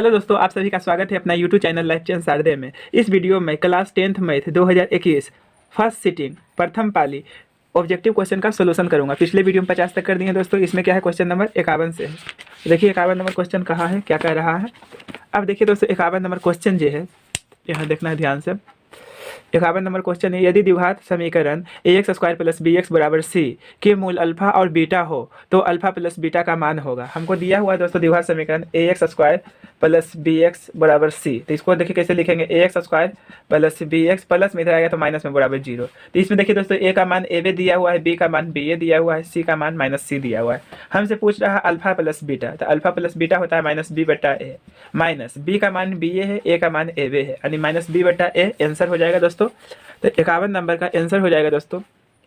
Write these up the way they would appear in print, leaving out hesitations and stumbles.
Hello दोस्तों, आप सभी का स्वागत है अपना यूट्यूब चैनल लाइफ चेंज शारदे में। इस वीडियो में class 10th math 2021 first sitting प्रथम पाली ऑब्जेक्टिव क्वेश्चन का सोल्यूशन करूंगा। पिछले वीडियो में 50 तक कर दिए दोस्तों। इसमें क्या है, क्वेश्चन नंबर 51 से है। देखिए 51 नंबर क्वेश्चन कहाँ है, क्या कह रहा है। अब देखिए दोस्तों 51 नंबर क्वेश्चन जो है यहाँ देखना है ध्यान से। 51 नंबर क्वेश्चन है, यदि द्विघात समीकरण ax² प्लस bx बराबर c के मूल अल्फा और बीटा हो तो अल्फा प्लस बीटा का मान होगा। हमको दिया हुआ है दोस्तों द्विघात समीकरण ax² प्लस bx बराबर c। तो इसको देखिए कैसे लिखेंगे, ax² प्लस bx प्लस में इधर आएगा तो माइनस में बराबर 0। तो इसमें देखिए दोस्तों a का मान ab दिया हुआ है, b का मान ba दिया हुआ है, c का मान माइनस c दिया हुआ है। हमसे पूछ रहा है अल्फा प्लस बीटा, तो अल्फा प्लस बीटा होता है माइनस b बटा a, माइनस b का मान ba है, a का मान ab है, यानी माइनस b बटा a आंसर हो जाएगा दोस्तों। तो 51 नंबर का आंसर हो जाएगा दोस्तों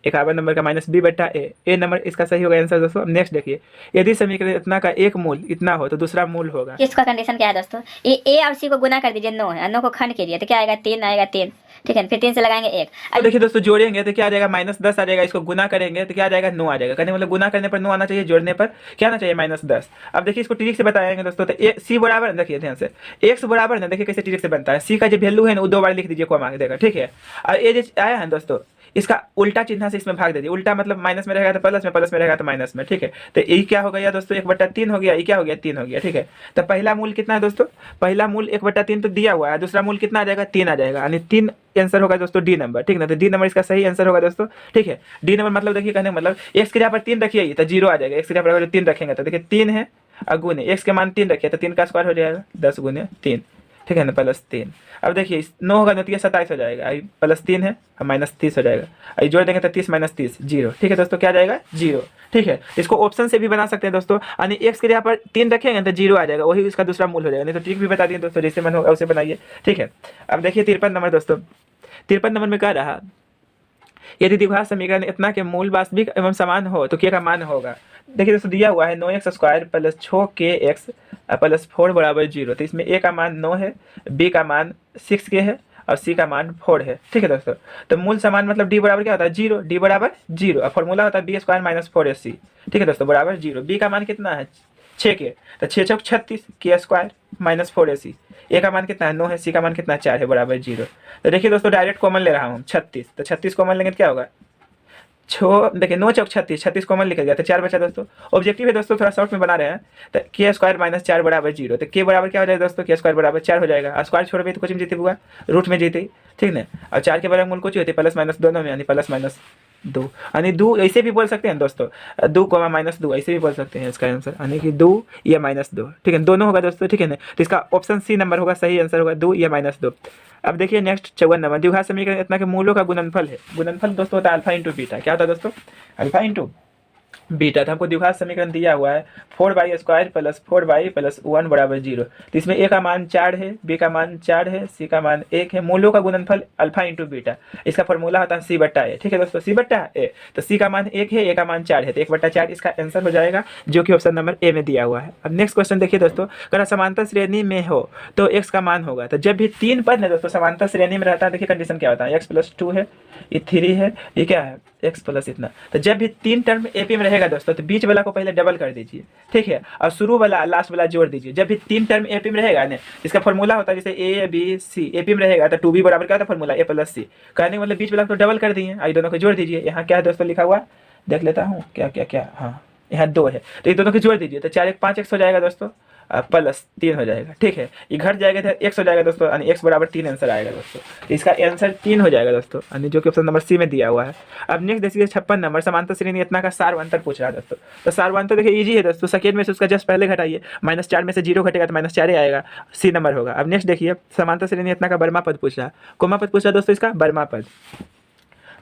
51 नंबर का माइनस b बटा ए नंबर इसका सही होगा आंसर दोस्तों। अब नेक्स्ट देखिए, यदि समीकरण इतना का एक मूल इतना हो तो दूसरा मूल होगा। इसका कंडीशन क्या है दोस्तों, ये ए और सी को गुना कर दीजिए 9 है, 9 को खंड कीजिए तो क्या आएगा 3 आएगा 3, ठीक है। फिर 3 से लगाएंगे 1। अब देखिए दोस्तों जोड़ेंगे तो क्या आ जाएगा -10 आ जाएगा, इसको गुना करेंगे तो क्या आ जाएगा 9 आ जाएगा। कहने मतलब गुना करने पर 9 आना चाहिए, जोड़ने पर क्या आना चाहिए -10। अब देखिए इसको ट्रिक से बताएंगे दोस्तों। तो सी बराबर देखिए ध्यान से, एक्स बराबर ना देखिए कैसे ट्रिक से बनता है। सी का जो वैल्यू है ना वो 2 बार लिख दीजिए कॉमा के देगा, ठीक है। और ये जो आया है दोस्तों इसका उल्टा चिन्ह से इसमें भाग दे दिए। उल्टा मतलब माइनस में रहेगा तो प्लस में, प्लस में रहेगा तो माइनस में, ठीक है। तो ये क्या हो गया दोस्तों 1/3 हो गया, ये क्या हो गया 3 हो गया, ठीक है। तो पहला मूल कितना है दोस्तों, पहला मूल 1/3 तो दिया हुआ है, दूसरा मूल कितना आ जाएगा 3 आ जाएगा, यानी 3 आंसर होगा दोस्तों डी नंबर, ठीक ना। तो डी नंबर इसका सही आंसर होगा दोस्तों, ठीक है। डी नंबर मतलब देखिए कहने मतलब एक्स के जगह पर 3 रखिए तो 0 आ जाएगा, एक्स के जगह पर 3 रखेंगे तो देखिए 3 है और गुने एक्स के मान 3 रखिए तो 3 का स्क्वायर हो जाएगा 10 गुने 3, ठीक है ना, प्लस 3। अब देखिए 9 होगा तो 27 हो जाएगा, आई प्लस 3 है और माइनस 30 हो जाएगा, आई जोड़ देंगे तो 30 माइनस 30 0, ठीक है दोस्तों। क्या आ जाएगा 0, ठीक है। इसको ऑप्शन से भी बना सकते हैं दोस्तों, यानी एक्स के यहाँ पर 3 रखेंगे तो 0 आ जाएगा, वही इसका दूसरा मूल हो जाएगा। नहीं तो ट्रिक भी बता दिए दोस्तों, जैसे मन होगा उसे बनाइए, ठीक है। अब देखिए 53 नंबर दोस्तों, 53 नंबर में कह रहा यदि द्विघात समीकरण इतना के मूल वास्तविक एवं समान हो तो k का मान होगा। देखिए दोस्तों दिया हुआ है 9x² प्लस 6kx प्लस 4 बराबर 0। तो इसमें a का मान 9 है, b का मान 6k है और c का मान 4 है, ठीक है दोस्तों। तो मूल समान मतलब d बराबर क्या होता है 0, d बराबर 0 और फॉर्मूला होता है b² माइनस 4ac, ठीक है दोस्तों, बराबर 0। b का मान कितना है 6k, तो 6 चौक 36 k² माइनस 4ac, ए का मान कितना है 9 है, सी का मान कितना 4 है, बराबर 0। तो देखिए दोस्तों डायरेक्ट कॉमन ले रहा हूँ 36, तो 36 कॉमन लेंगे तो क्या होगा देखिए 9 चौक 36, 36 कॉमन लिखा गया तो 4 बचा दोस्तों। ऑब्जेक्टिव है दोस्तों, थोड़ा शॉर्ट में बना रहे हैं। तो k² माइनस 4 बराबर 0, तो k बराबर क्या हो जाएगा दोस्तों, k² बराबर 4 हो जाएगा। स्क्वायर छोड़ भी तो कुछ में जीते हुआ रूट में जीते, ठीक ना। और 4 के बराबर मूल कुछ होती है प्लस माइनस दोनों में, यानी प्लस माइनस 2, यानी 2 ऐसे भी बोल सकते हैं दोस्तों, 2 माइनस 2 ऐसे भी बोल सकते हैं इसका आंसर, यानी कि 2 या माइनस 2, ठीक है, दोनों होगा दोस्तों, ठीक है ना। तो इसका ऑप्शन सी नंबर होगा, सही आंसर होगा 2 या माइनस 2। अब देखिए नेक्स्ट 54 नंबर, द्विघात समीकरण इतना के मूलों का गुणनफल है। गुणनफल दोस्तों होता है अल्फा इंटू बीटा। क्या होता है दोस्तों, अल्फा इंटू बीटा। तो हमको द्विघात समीकरण दिया हुआ है 4y² प्लस 4y प्लस 1 बराबर 0। तो इसमें a का मान 4 है, b का मान 4 है, c का मान 1 है। मूलों का गुणनफल अल्फा इंटू बीटा, इसका फॉर्मूला होता है c बट्टा a, ठीक है दोस्तों, c बट्टा a। तो c का मान 1 है, a का मान 4 है, तो 1/4 इसका आंसर हो जाएगा, जो कि ऑप्शन नंबर ए में दिया हुआ है। अब नेक्स्ट क्वेश्चन देखिए दोस्तों, अगर समांतर श्रेणी में हो तो x का मान होगा। तो जब भी 3 पद है दोस्तों समांतर श्रेणी में रहता है, देखिए कंडीशन क्या होता है, x प्लस 2 है, ये 3 है, ये क्या है x प्लस इतना। तो जब भी 3 टर्म एपी में रहेगा दोस्तों तो बीच वाला को पहले डबल कर दीजिए, ठीक है, और शुरू वाला लास्ट वाला जोड़ दीजिए। जब भी 3 टर्म एपी में रहेगा ना, इसका फॉर्मूला होता है जैसे ए बी सी, एपी में रहेगा तो 2b बराबर क्या होता है फॉर्मूला a प्लस सी। कहने मतलब बीच वाला को डबल कर दिए, आई दोनों को जोड़ दीजिए। यहाँ क्या है दोस्तों लिखा हुआ, देख लेता हूँ क्या क्या क्या, हाँ यहाँ 2 है, तो ये दोनों को जोड़ दीजिए तो 4 1 5x हो जाएगा दोस्तों, प्लस 3 हो जाएगा, ठीक है। ये घट जाएगा तो x हो जाएगा दोस्तों, यानी x बराबर 3 आंसर आएगा दोस्तों। तो इसका आंसर 3 हो जाएगा दोस्तों, यानी जो कि ऑप्शन नंबर सी में दिया हुआ है। अब नेक्स्ट देखिए 56 नंबर, समांतर श्रेणी इतना का सारवंतर पूछ रहा है दोस्तों। तो सारवंतर देखिए इजी है दोस्तों, सेकेंड में से उसका जस्ट पहले घटाइए, -4 में से 0 घटेगा तो -4 ही आएगा, सी नंबर होगा। अब नेक्स्ट देखिए समांतर श्रेणी इतना का बर्मा पद पूछ रहा है, कोमा पद पूछ रहा है दोस्तों, इसका बर्मा पद।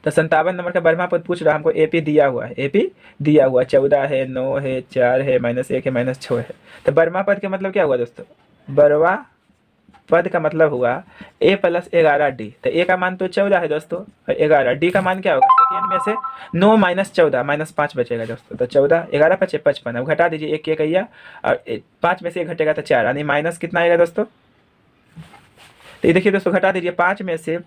तो 57 नंबर का बर्मा पद पूछ रहा है हमको, एपी दिया हुआ है, एपी दिया हुआ 14 है, 9 है, 4 है, -1 है, -6 है। तो बर्मा पद का मतलब क्या हुआ दोस्तों, बरवा पद का मतलब हुआ a प्लस 11d। तो a का मान तो 14 है दोस्तों, और 11 d का मान क्या होगा, सेकेंड में से 9 माइनस 14 -5 बचेगा दोस्तों। तो 14 11 5 55, अब घटा दीजिए 1 कैया, और 5 में से 1 घटेगा तो 4, यानी माइनस कितना आएगा दोस्तों। तो ये देखिए दोस्तों घटा दीजिए, 5 में से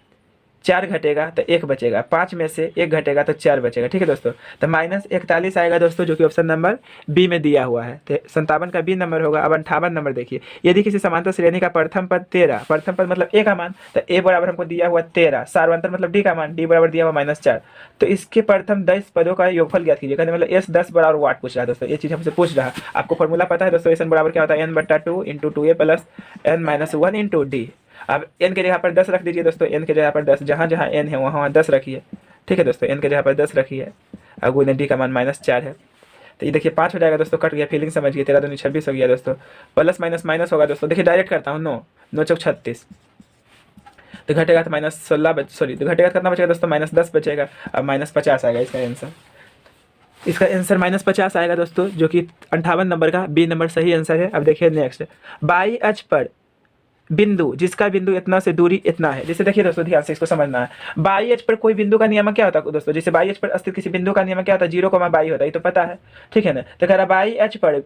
4 घटेगा तो 1 बचेगा, 5 में से 1 घटेगा तो 4 बचेगा। ठीक है दोस्तों, तो -41 आएगा दोस्तों, जो कि ऑप्शन नंबर बी में दिया हुआ है। तो 57 का बी नंबर होगा। अब 58 नंबर देखिए, यदि किसी समांतर श्रेणी का प्रथम पद 13, प्रथम पद मतलब ए का मान, तो ए बराबर हमको दिया हुआ 13, सार्वंतर मतलब डी का मान, डी बराबर दिया हुआ -4, तो इसके प्रथम 10 पदों का योगफल ज्ञात कीजिए। कहने मतलब एस 10 बराबर वाट पूछ रहा है दोस्तों, ये चीज़ हमसे पूछ रहा है। आपको फॉर्मूला पता है दोस्तों, एस बराबर क्या होता है, n/2 × 2a + n - 1 × d। अब n के जगह पर 10 रख दीजिए दोस्तों, n के जगह पर 10, जहाँ जहाँ n है वहाँ 10 रखिए। ठीक है दोस्तों, n के जगह पर 10 रखिए। अब गुने डी का मान -4 है, तो ये देखिए 5 हो जाएगा दोस्तों, कट गया, फीलिंग समझिए, 13 दूनी 26 हो गया दोस्तों। प्लस माइनस माइनस होगा दोस्तों, देखिए डायरेक्ट करता हूँ, 9 9 चौक 36, तो घटेगा तो -16 सॉरी, तो घटेगा कितना बचेगा दोस्तों, -10 बचेगा। अब -50 आएगा इसका आंसर, इसका आंसर -50 आएगा दोस्तों, जो कि 58 नंबर का बी नंबर सही आंसर है। अब देखिए नेक्स्ट, बाई अक्ष पर बिंदु जिसका बिंदु इतना से दूरी इतना है। जैसे देखिए दोस्तों, ध्यान से इसको समझना है। बाई अक्ष पर कोई बिंदु का नियमक क्या होता है दोस्तों, जैसे बाई अक्ष पर स्थित किसी बिंदु का नियमक क्या होता है, 0,22 होता है, ये तो पता है। ठीक है ना, तो कह रहा बाई अक्ष पर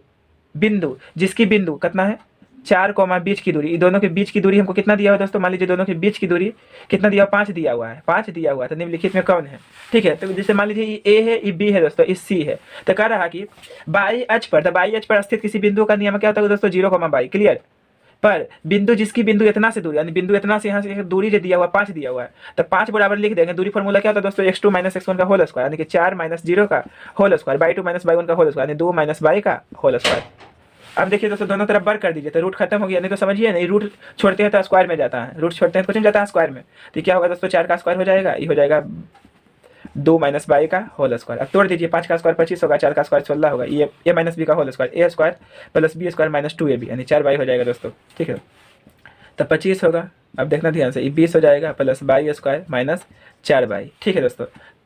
बिंदु जिसकी बिंदु कितना है, 4, बीच की दूरी, दोनों के बीच की दूरी हमको कितना दिया हुआ दोस्तों, मान लीजिए दोनों के बीच की दूरी कितना दिया हुआ, 5 दिया हुआ है, 5 दिया हुआ है, तो निम्नलिखित में कौन है। ठीक है, तो जैसे मान लीजिए ये ए है, ये बी है दोस्तों, ये सी है, तो कह रहा कि बाई अक्ष पर, तो बाई अक्ष पर स्थित किसी बिंदु का नियम क्या होता है दोस्तों, 0,22, क्लियर। पर बिंदु जिसकी बिंदु इतना से दूरी, यानी बिंदु इतना से यहाँ से दूरी जो दिया हुआ 5 दिया हुआ है, तो 5 बराबर लिख देंगे। दूरी फॉर्मूला क्या होता है दोस्तों, x2 - x1 का होल स्क्वायर, यानी कि 4 - 0 का होल स्क्वायर, बाई 2 - बाई 1 का होल स्क्वायर, यानी 2 - बाई का होल स्क्वायर। अब देखिए दोस्तों, दोनों तरफ वर्ग कर दीजिए, तो रूट खत्म हो गया, नहीं तो समझिए नहीं, रूट छोड़ते हैं तो स्क्वायर में जाता है, रूट छोड़ते हैं तो कुछ में जाता है स्क्वायर में, तो क्या होगा दोस्तों, 4 का स्क्वायर हो जाएगा, ये हो जाएगा 2 - बाई का होल स्क्वायर। अब तोड़ दीजिए, 5 का स्क्वायर 25 होगा, 4 का स्क्वायर 16 होगा, ये a - b का whole square, a square + b square - 2ab, यानी 4 बाई हो जाएगा दोस्तों। ठीक है, तो 25 होगा। अब देखना ध्यान से, ये 20 हो जाएगा, + बाई स्क्वायर - 4 बाई। ठीक है दोस्तों,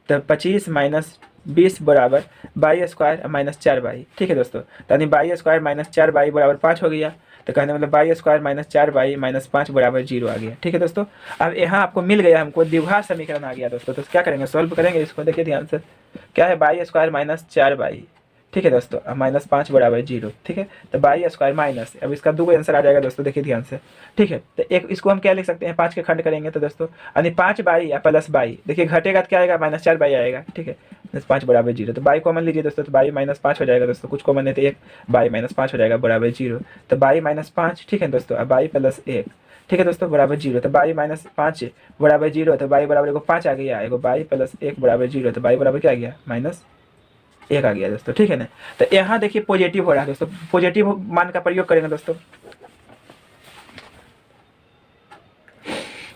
तो 25 - 20 बराबर बाई स्क्वायर -4 बाई। ठीक है दोस्तों, यानी बाई स्क्वायर -4 बाई बराबर 5 हो गया, तो कहने मतलब बाई स्क्वायर -4 बाई -5 बराबर 0 आ गया। ठीक है दोस्तों, अब यहाँ आपको मिल गया, हमको द्विघात समीकरण आ गया दोस्तों, तो क्या करेंगे, सॉल्व करेंगे इसको। देखिए ध्यान से, क्या है, बाई स्क्वायर -4 बाई, ठीक है दोस्तों, अब -5 बराबर 0। ठीक है, तो बाई स्क्वायर माइनस, अब इसका 2 आंसर आ जाएगा दोस्तों, देखिए ध्यान से। ठीक है, तो एक इसको हम क्या लिख सकते हैं, 5 के खंड करेंगे तो दोस्तों, यानी 5 बाई या + बाई, देखिए घटेगा तो क्या आएगा, -4 बाई आएगा। ठीक है, -5 बराबर 0, तो बाई कॉमन लीजिए दोस्तों, तो बाई -5 हो जाएगा दोस्तों, कुछ कॉमन है तो 1 बाई -5 हो जाएगा बराबर 0, तो बाई -5। ठीक है दोस्तों, अब बाई + 1, ठीक है दोस्तों, बराबर 0, तो बाई -5 बराबर 0, तो बाई बराबर 5 आ गया, एगो बाई + 1 बराबर 0, तो बाई बराबर क्या आ गया, -1 आ गया दोस्तों। ठीक है ना, तो यहाँ देखिए पॉजिटिव हो रहा है दोस्तों, पॉजिटिव मान का प्रयोग करेंगे दोस्तों।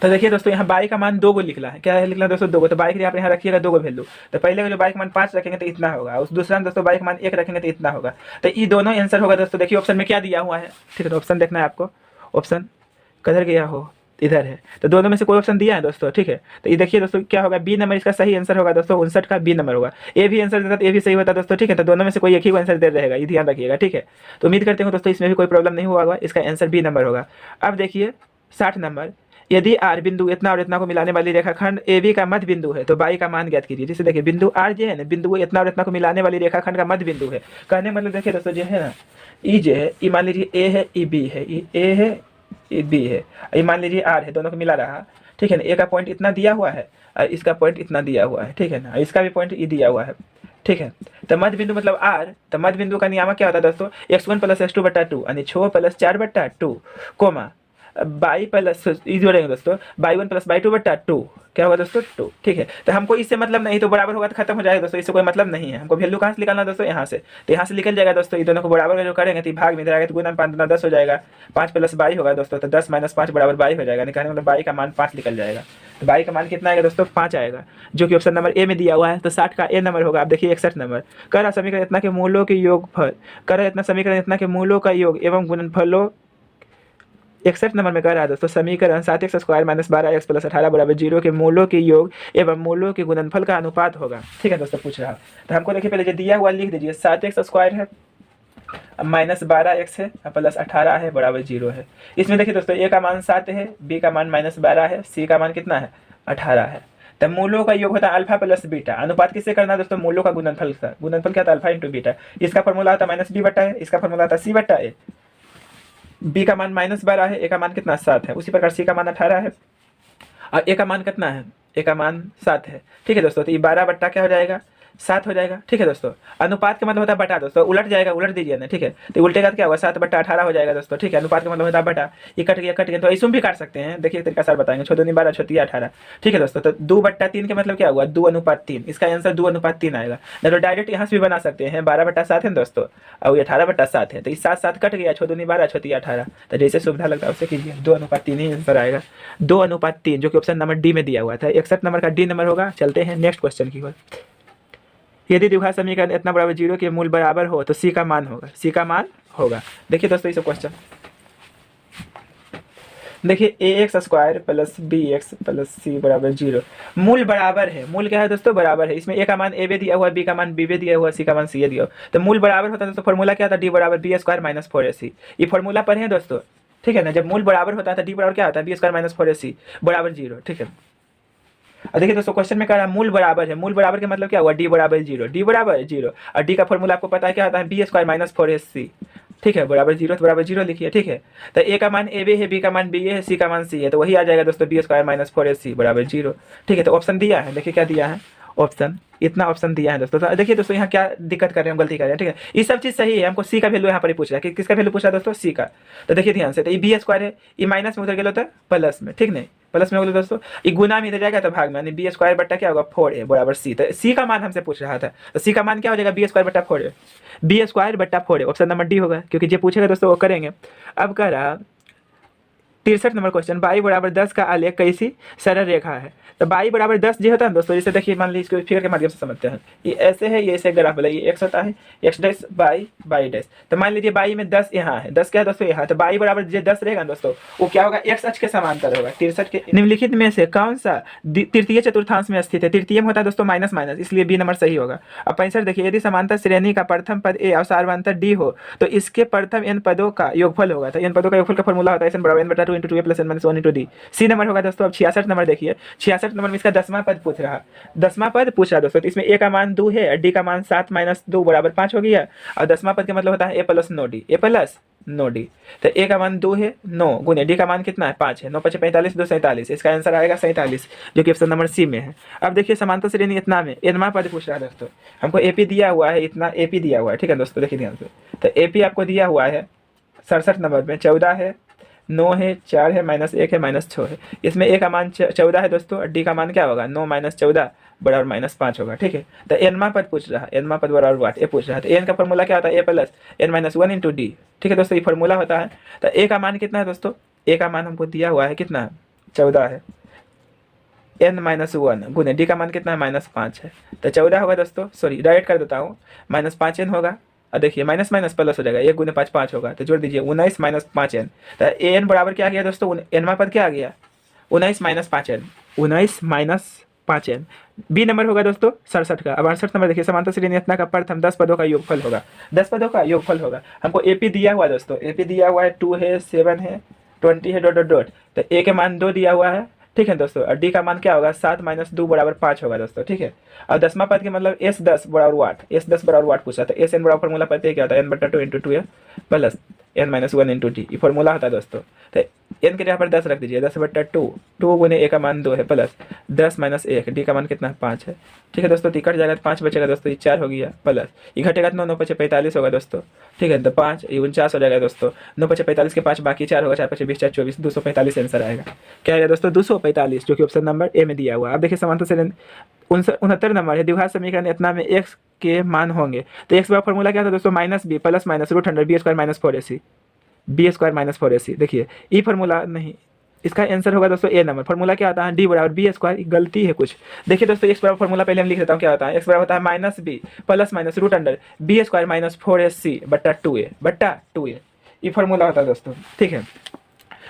तो देखिए दोस्तों, यहाँ बाई का मान 2 को लिखना है, क्या है लिखना है दोस्तों, 2 को, तो बाई के लिए आप यहाँ रखिएगा 2 को वैल्यू, तो पहले का जो बाई का मान 5 रखेंगे तो इतना होगा, उस दूसरा में दोस्तों बाई का मान 1 रखेंगे तो इतना होगा, तो ये दोनों आंसर होगा दोस्तों। देखिए ऑप्शन में क्या दिया हुआ है। ठीक है, तो ऑप्शन देखना है आपको, ऑप्शन किधर गया हो, इधर है, तो दोनों में से कोई ऑप्शन दिया है दोस्तों। ठीक है, तो ये देखिए दोस्तों क्या होगा, बी नंबर इसका सही आंसर होगा दोस्तों, 59 का बी नंबर होगा। ए भी आंसर देता तो ए भी सही होता दोस्तों। ठीक है, तो दोनों में से कोई एक ही आंसर दे रहेगा, ये ध्यान रखिएगा। ठीक है, तो उम्मीद करते हो दोस्तों इसमें भी कोई प्रॉब्लम नहीं हुआ होगा, इसका आंसर बी नंबर होगा। अब देखिए 60 नंबर, यदि आर बिंदु इतना और इतना को मिलाने वाली रेखाखंड ए बी का मध्य बिंदु है तो बाई का मान ज्ञात कीजिए। जैसे देखिए बिंदु आर जो है ना, बिंदु इतना और इतना को मिलाने वाली रेखाखंड का मध्य बिंदु है, कहने मतलब देखिए दोस्तों जो है ना, ई जो है, ई मान लीजिए ए है, ई बी है, ई ए है, ये बी है, ये मान लीजिए आर है, दोनों को मिला रहा। ठीक है ना, ए का पॉइंट इतना दिया हुआ है और इसका पॉइंट इतना दिया हुआ है। ठीक है ना, इसका भी पॉइंट ई दिया हुआ है। ठीक है, तो मध्य बिंदु मतलब आर, तो मध्य बिंदु का नियामक क्या होता है दोस्तों, x1 + x2/2, यानी 6 + 4/2, कोमा बाई प्लस जोड़ेंगे दोस्तों, बाई 1 + बाई 2/2, क्या होगा दोस्तों 2। ठीक है, तो हमको इससे मतलब नहीं, तो बराबर होगा तो खत्म हो जाएगा दोस्तों, इससे कोई मतलब नहीं है। हमको वैल्यू कहाँ से निकालना दोस्तों, यहाँ से, तो यहाँ से निकल जाएगा दोस्तों। ये दोनों को बराबर जो करेंगे तो भाग में इधर आएगा, तो गुना 5 10 हो जाएगा, 5 + बाई होगा दोस्तों, तो 10 - 5 बराबर बाई हो जाएगा, निकालने मतलब बाई का मान 5 निकल जाएगा। तो बाई का मान कितना आएगा दोस्तों, 5 आएगा, जो कि ऑप्शन नंबर ए में दिया हुआ है। तो 60 का ए नंबर होगा। आप देखिए 61 नंबर, कर रहा समीकरण इतना के मूलों के योगफल, कर रहा इतना समीकरण इतना के मूलों का योग एवं गुणनफलों, 61 नंबर में कह रहा है दोस्तों, समीकरण 7x² - 12x + 18 बराबर 0 के मूलों के योग एवं मूलों के गुणनफल का अनुपात होगा। ठीक है दोस्तों, पूछ रहा, तो हमको देखिए पहले जो दिया हुआ लिख दीजिए, 7x² है, -12x है, +18 है, बराबर 0 है। इसमें देखिए दोस्तों ए का मान 7 है, बी का मान -12 है, सी का मान कितना है 18 है। तो मूलों का योग होता है अल्फा + बीटा, अनुपात किससे करना है दोस्तों, मूलों का गुणनफल का, गुणनफल क्या था, अल्फा × बीटा। इसका फॉर्मूला होता है -b/a, इसका फॉर्मूला होता है c/a। बी का मान -12 है, ए का मान कितना 7 है, उसी प्रकार सी का मान 18 है और ए का मान कितना है, ए का मान 7 है, ठीक है दोस्तों। तो ये 12 बट्टा क्या हो जाएगा 7 हो जाएगा, ठीक है दोस्तों। अनुपात का मतलब होता है बटा दोस्तों, उलट जाएगा, उलट दीजिए ना, ठीक है। तो उल्टे का क्या होगा 7 बट्टा 18 हो जाएगा दोस्तों, ठीक है। अनुपात का मतलब होता है बटा, ये कट गया। तो ऐसे भी काट सकते हैं, देखिए तरीका सर बताएंगे। 6 दूनी 12, 6 तिया 18, ठीक है दोस्तों। तो 2 बट्टा 3 का मतलब क्या हुआ 2 अनुपात 3, इसका आंसर 2 अनुपात 3 आएगा। नहीं तो डायरेक्ट यहाँ से भी बना सकते हैं, 12 बट्टा 7 है दोस्तों और ये 18 बट्टा 7 है, तो इस 7 कट गया, 6 दूनी 12, 6 तिया 18। तो जैसे सुविधा लगता है उससे कीजिए, 2 अनुपात 3 ही आंसर आएगा, 2 अनुपात 3, जो कि ऑप्शन नंबर डी में दिया हुआ था। 61 नंबर का डी नंबर होगा। चलते हैं नेक्स्ट क्वेश्चन की ओर। यदि द्विघात समीकरण इतना बराबर 0 के मूल बराबर हो तो सी का मान होगा, सी का मान होगा। देखिए दोस्तों इसे क्वेश्चन देखिए, a x square plus b x plus c बराबर 0, मूल बराबर है। मूल क्या है दोस्तों बराबर है। इसमें ए का मान ए बे दिया हुआ है, बी का मान बी बे दिया हुआ है, सी का मान सी ए दिया हुआ है। तो मूल बराबर होता है दोस्तों, फॉर्मूला क्या था डी बराबर बी स्क्वायर माइनस 4ac। ये फॉर्मूला पर है दोस्तों, ठीक है ना। जब मूल बराबर होता है तो डी बराबर क्या होता है बी स्क्वायर माइनस 4ac बराबर 0, ठीक है। और देखिए दोस्तों क्वेश्चन में कह रहा है मूल बराबर है, मूल बराबर का मतलब क्या हुआ डी बराबर 0, डी बराबर 0। और डी का फॉर्मूला आपको पता है क्या होता है बी स्क्वायर माइनस 4ac, ठीक है, बराबर 0 तो बराबर 0 लिखिए, ठीक है। तो ए का मान ए बी है, बी का मान बी ए है, सी का मान सी है, तो वही आ जाएगा दोस्तों बी स्क्वायर माइनस 4ac बराबर 0, ठीक है। तो ऑप्शन दिया है, देखिए क्या दिया है ऑप्शन, इतना ऑप्शन दिया है दोस्तों। तो देखिए दोस्तों यहाँ क्या दिक्कत कर रहे हैं, गलती कर रहे हैं, ठीक है। ये सब चीज़ सही है, हमको सी का वैल्यू यहाँ पर ही पूछ रहा है कि किसका वैल्यू पूछ रहा है दोस्तों सी का। तो देखिए ध्यान से, तो ये बी स्क्वायर है, ये माइनस में उधर गया होता है प्लस में, ठीक नहीं, प्लस में हो गया दोस्तों। ये गुना में इधर जाएगा तो भाग में, यानी बी स्क्वायर बट्टा क्या होगा 4a बराबर सी। तो सी का मान हमसे पूछ रहा था, तो सी का मान क्या हो जाएगा बी स्क्वायर बट्टा 4a, बी स्क्वायर बट्टा 4a, ऑप्शन नंबर डी होगा, क्योंकि जो पूछेगा दोस्तों वो करेंगे। अब कह रहा 63 नंबर क्वेश्चन, बाई बराबर 10 का आलेख कैसी सरल रेखा है। तो बाई बराबर 10 जो होता है दोस्तों, जैसे देखिए मान लीजिए इसको फिगर के माध्यम से समझते हैं। ये ऐसे है, ये ऐसे ग्राफ वाला, ये एक्स होता है, एक्स डैश बाई डैश। तो मान लीजिए बाई में 10 यहाँ है, 10 क्या है दोस्तों यहाँ, तो बाई बराबर जो 10 रहेगा दोस्तों वो क्या होगा एक्स अक्ष के समांतर होगा। 63 के निम्नलिखित में से कौन सा तृतीय चतुर्थांश में स्थित है। तृतीय में होता है दोस्तों माइनस माइनस, इसलिए बी नंबर सही होगा। अब 65 देखिए, यदि समांतर श्रेणी का प्रथम पद ए और सार्वंतर डी हो तो इसके प्रथम n पदों का योगफल होगा। तो n पदों का योगफल का फॉर्मूला होता है n बराबर n बटा 2 × 2a + n - 1 × d। सी नंबर होगा दोस्तों। अब 66 नंबर देखिए, 66 नंबर में इसका 10वां पद पूछ रहा है, 10वां पद पूछ रहा है दोस्तों। तो इसमें a का मान 2 है और d का मान 7 - 2 बराबर 5 हो गया। और 10वां पद का मतलब होता है a + 9d, a + 9d। तो a का मान 2 है, 9 गुने d का मान कितना है 5 है, 9 × 5 = 45, 2 = 47, इसका आंसर आएगा 47, जो कि ऑप्शन नंबर सी में है। अब देखिए समांतर श्रेणी इतना में nवां पद पूछ रहा है दोस्तों, हमको AP दिया हुआ है, इतना AP दिया हुआ है, ठीक है दोस्तों। देखिए ध्यान से, तो AP आपको दिया हुआ है 67 नंबर में 14 है, 9 है, 4 है, -1 है, -6 है। इसमें a का मान 14 है दोस्तों और d का मान क्या होगा 9 - 14 बराबर -5 होगा, ठीक है। तो nवां पद पूछ रहा है, nवां पद बराबर वाट ए पूछ रहा है। तो n का फॉर्मूला क्या होता है a + n - 1 × d, ठीक है दोस्तों, ये फॉर्मूला होता है। तो a का मान कितना है दोस्तों, a का मान हमको दिया हुआ है कितना है 14 है, n - 1 गुने d का मान कितना है -5 है। तो 14 होगा दोस्तों, सॉरी डायरेक्ट कर देता हूँ, -5n होगा। और देखिए माइनस माइनस प्लस हो जाएगा, 1 गुने 5 5 होगा, तो जोड़ दीजिए 19 - 5n। तो an बराबर क्या आ गया दोस्तों, nवां पद क्या आ गया 19 - 5n, 19 - 5n। बी नंबर होगा दोस्तों 67 का। अब 68 नंबर देखिए, समांतर श्रेणी इतना का प्रथम 10 पदों का योगफल होगा, 10 पदों का योगफल होगा। हमको AP दिया हुआ है दोस्तों, AP दिया हुआ है 2 है, 7 है, 20 है, डॉट डॉट डॉट। तो a के मान 2 दिया हुआ है, ठीक है दोस्तों, और d का मान क्या होगा 7 - 2 बराबर 5 होगा दोस्तों, ठीक है। और 10वां पद के मतलब S10 बराबर वाट, S10 बराबर वाट पूछा था। SN बराबर फॉर्मूला पता है क्या होता है, n बटा 2 × 2a + n - 1 × d, ये फॉर्मूला होता है दोस्तों। तो n के यहाँ पर 10 रख दीजिए, 10 बटा 2, 2 गुने a का मान 2 है प्लस 10 - 1, d का मान कितना है 5 है, ठीक है दोस्तों। तो कट जाएगा तो 5 बचेगा दोस्तों, ये 4 हो गया प्लस ये घटेगा तो 9 × 9 = 45 होगा दोस्तों, ठीक है। तो 5 ये 49 हो जाएगा दोस्तों, 9 × 45 के 5 बाकी 4 होगा, 4 × 5 = 20, 4 × 24, 245 आंसर आएगा। क्या आएगा दोस्तों 245, जो कि ऑप्शन नंबर ए में दिया हुआ है। अब देखिए समांतर श्रेणी 69 नंबर है, द्विघात समीकरण इतना में x के मान होंगे। तो x का फॉर्मूला क्या था दोस्तों -b + -√100 b² - 4ac, b² - 4ac। देखिए ये फॉर्मूला नहीं, इसका आंसर होगा दोस्तों ए नंबर। फॉर्मूला क्या आता है d बराबर b², गलती है कुछ। देखिए दोस्तों x बराबर फॉर्मूला पहले हम लिख देता हूँ, क्या होता है x बराबर होता है -b + -√100 b² - 4ac बट्टा 2a, ये फॉर्मूला होता है दोस्तों, ठीक है।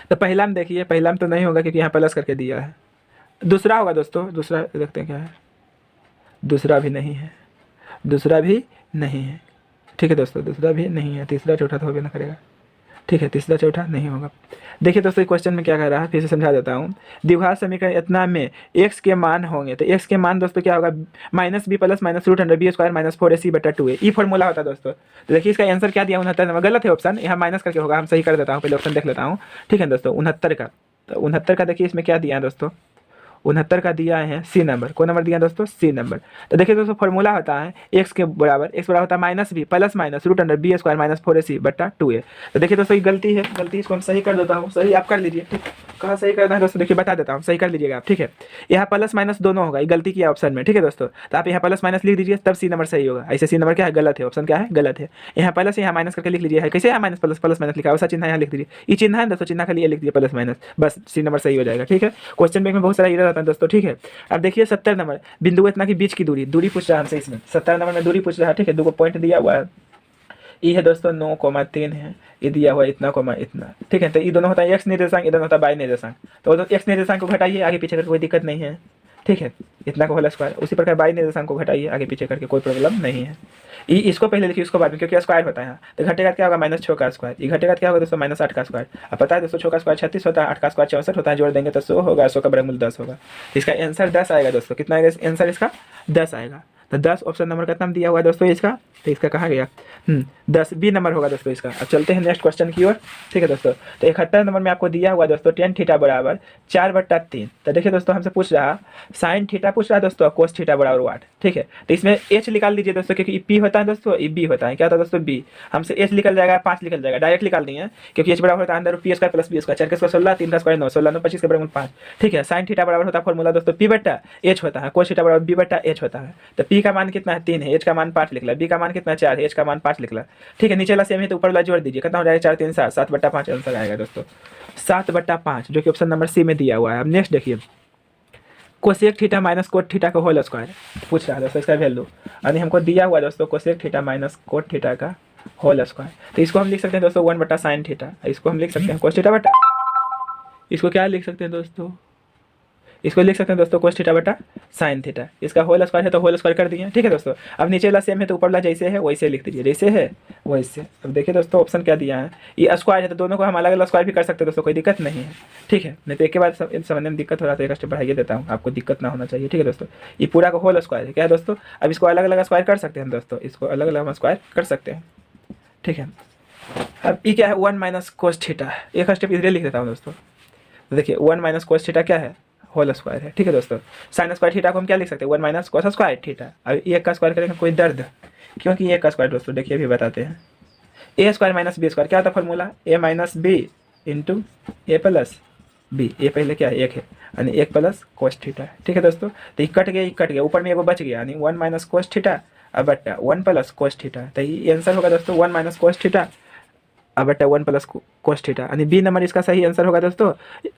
तो पहला में देखिए, पहला में तो नहीं होगा क्योंकि यहाँ प्लस करके दिया है। दूसरा होगा दोस्तों, दूसरा देखते हैं क्या है, दूसरा भी नहीं है, दूसरा भी नहीं है, ठीक है दोस्तों, दूसरा भी नहीं है। तीसरा चौथा तो होगा ना करेगा, ठीक है, तीसरा चौथा नहीं होगा। देखिए दोस्तों क्वेश्चन में क्या कह रहा है, फिर से समझा देता हूँ। द्विघात समीकरण इतना में x के मान होंगे, तो x के मान दोस्तों क्या होगा -b + -√100 b² - 4ac बटा 2a, ये फॉर्मूला होता है दोस्तों। तो देखिए इसका आंसर क्या दिया 69 नंबर, गलत है ऑप्शन, यहाँ माइनस करके होगा, हम सही कर देता हूँ, पहले ऑप्शन देख लेता हूँ, ठीक है दोस्तों। 69 का, तो 69 का देखिए इसमें क्या दिया है दोस्तों, 69 का दिया है सी नंबर। कौन नंबर दिया दोस्तों? C number. तो देखिए दोस्तों फॉर्मूला होता है एक्स के बराबर होता है minus B plus minus root under B square minus 4ac बटा 2a। तो देखिए दोस्तों ये गलती है, गलती इसको हम सही कर देता हूँ, सही आप कर लीजिए। ठीक, कहाँ सही करना है दोस्तों? देखिए बता देता हूँ, सही कर लीजिएगा आप। ठीक है, यहाँ प्लस माइनस दोनों होगा, ये गलती किया ऑप्शन में। ठीक है दोस्तों, तो आप यहाँ प्लस माइनस लिख दीजिए तब सी नंबर सही होगा। ऐसे सी नंबर क्या है? गलत है, ऑप्शन क्या है? गलत है। यहाँ प्लस यहाँ माइनस करके लिख लीजिए। कैसे यहाँ माइनस प्लस प्लस माइनस लिखा है वैसा चिन्ह यहाँ लिख दीजिए। ये चिन्ह है दोस्तों, चिन्ह खाली ये लिख दीजिए प्लस माइनस, बस सी नंबर सही हो जाएगा। ठीक है, क्वेश्चन बैंक में बहुत सारा एरर आता है दोस्तों। ठीक है, अब देखिए 70 नंबर बिंदु इतना की बीच की दूरी पूछ रहा है हमसे इसमें। 70 नंबर में दूरी पूछ रहा है। ठीक है, 2 पॉइंट दिया हुआ है, ये है दोस्तों 9,3 है, ये दिया हुआ इतना कोमा इतना। ठीक है, तो ये दोनों होता है एक्स निर्देशांक, ये दोनों होता है वाई निर्देशांक। तो एक्स निर्देशांक को घटाइए आगे पीछे करके, कोई दिक्कत नहीं है। ठीक है, इतना को होल स्क्वायर। उसी प्रकार वाई निर्देशांक को घटाइए आगे पीछे करके, कोई प्रॉब्लम नहीं है। इसको पहले लिखिए उसको बाद में, क्योंकि स्क्वायर होता है यहाँ। तो घटेगा क्या होगा? -6 का स्क्वायर। ये घटेगा क्या होगा दोस्तों? -8 का स्क्वायर। अब पता है दोस्तों 6 का स्क्वायर 36 होता है, 8 का स्क्वायर 64 होता है, जोड़ देंगे तो 100 होगा, 100 का वर्गमूल 10 होगा। तो इसका आंसर 10 आएगा दोस्तों। कितना आएगा आंसर इसका? 10 आएगा। तो 10 ऑप्शन नंबर कितना दिया हुआ है दोस्तों इसका? तो इसका कहाँ गया? 10 बी नंबर होगा दोस्तों इसका। अब चलते हैं नेक्स्ट क्वेश्चन की ओर। ठीक है दोस्तों, तो 71 नंबर में आपको दिया हुआ दोस्तों tan थीटा बराबर 4/3। तो देखिए दोस्तों हमसे पूछ रहा साइन थीटा पूछ रहा है दोस्तों, कोस थीटा बराबर 8। ठीक है, तो इसमें एच निकाल दीजिए दोस्तों, क्योंकि पी होता है दोस्तों, ये बी होता है। क्या होता है दोस्तों? बी। हमसे एच निकल जाएगा, 5 निकल जाएगा, डायरेक्ट निकाल दिए हैं, क्योंकि एच बराबर होता है अंदर P square plus B square, 4 का स्क्वायर 16, 3 का स्क्वायर 9, 16 9 25 के बराबर 5। ठीक है, साइन थीटा बराबर होता है फॉर्मूला दोस्तों पी बट्टा एच होता है, कोस थीटा बराबर बी बट्टा एच होता है। तो पी का मान कितना है? 3 है, एच का मान 5 लिखला, बी का मान कितना? 4 है, एच का मान 5 लिखला। ठीक है, नीचे वाला सेम है तो ऊपर वाला जोड़ दीजिए, कितना हो जाएगा? 4 3 7, 7/5 आंसर आएगा दोस्तों, 7/5, जो कि ऑप्शन नंबर सी में दिया हुआ है। अब नेक्स्ट देखिए, cosec theta minus cot theta का होल स्क्वायर पूछ रहा है दोस्तों, इसका वैल्यू यानी हमको दिया हुआ दोस्तों cosec theta minus cot theta का होल स्क्वायर। तो इसको हम लिख सकते हैं दोस्तों 1/sin थीटा, इसको हम लिख सकते हैं कोस थीटा बटा, इसको क्या लिख सकते हैं दोस्तों? इसको लिख सकते हैं दोस्तों कोस थीटा बटा साइन थीटा। इसका होल स्क्वायर है तो होल स्क्वायर कर दिए। ठीक है दोस्तों, अब नीचे वाला सेम है तो ऊपर वाला जैसे है वैसे लिख दीजिए, जैसे है वैसे। अब देखिए दोस्तों ऑप्शन क्या दिया है, ये स्क्वायर है तो दोनों को हम अलग अलग स्क्वायर भी कर सकते हैं दोस्तों, कोई दिक्कत नहीं है। ठीक है, नहीं तो एक के बाद समझने में दिक्कत हो रहा है तो एक स्टेप बढ़ाइए देता हूँ, आपको दिक्कत ना होना चाहिए। ठीक है दोस्तों, ये पूरा का होल स्क्वायर है। क्या है दोस्तों? अब इसको अलग अलग स्क्वायर कर सकते हैं दोस्तों, इसको अलग अलग हम स्क्वायर कर सकते हैं। ठीक है, अब ये क्या है? 1 - कोस थीटा। एक स्टेप इधर लिख देता हूँ दोस्तों। तो देखिए 1 - कोस थीटा क्या है? होल स्क्वायर है। ठीक है दोस्तों, साइन स्क्वायर थीटा को हम क्या लिख सकते हैं? 1 - कोस स्क्वायर थीटा। अब एक का स्क्वायर करेंगे कोई दर्द, क्योंकि एक का स्क्वायर दोस्तों देखिए अभी बताते हैं, ए स्क्वायर माइनस बी स्क्वायर क्या होता है फॉर्मूला? ए माइनस बी इंटू ए प्लस बी। ए पहले क्या है? 1 है, यानी 1 प्लस कोस थीटा। ठीक है दोस्तों, तो ये कट गया, ऊपर में एगो बच गया, यानी 1 - कोस थीटा अब बट्टा 1 प्लस कोस थीटा। तो ये आंसर होगा दोस्तों 1 - कोस थीटा अब बट्टा 1 प्लस कोस थीटा, यानी बी नंबर इसका सही आंसर होगा दोस्तों।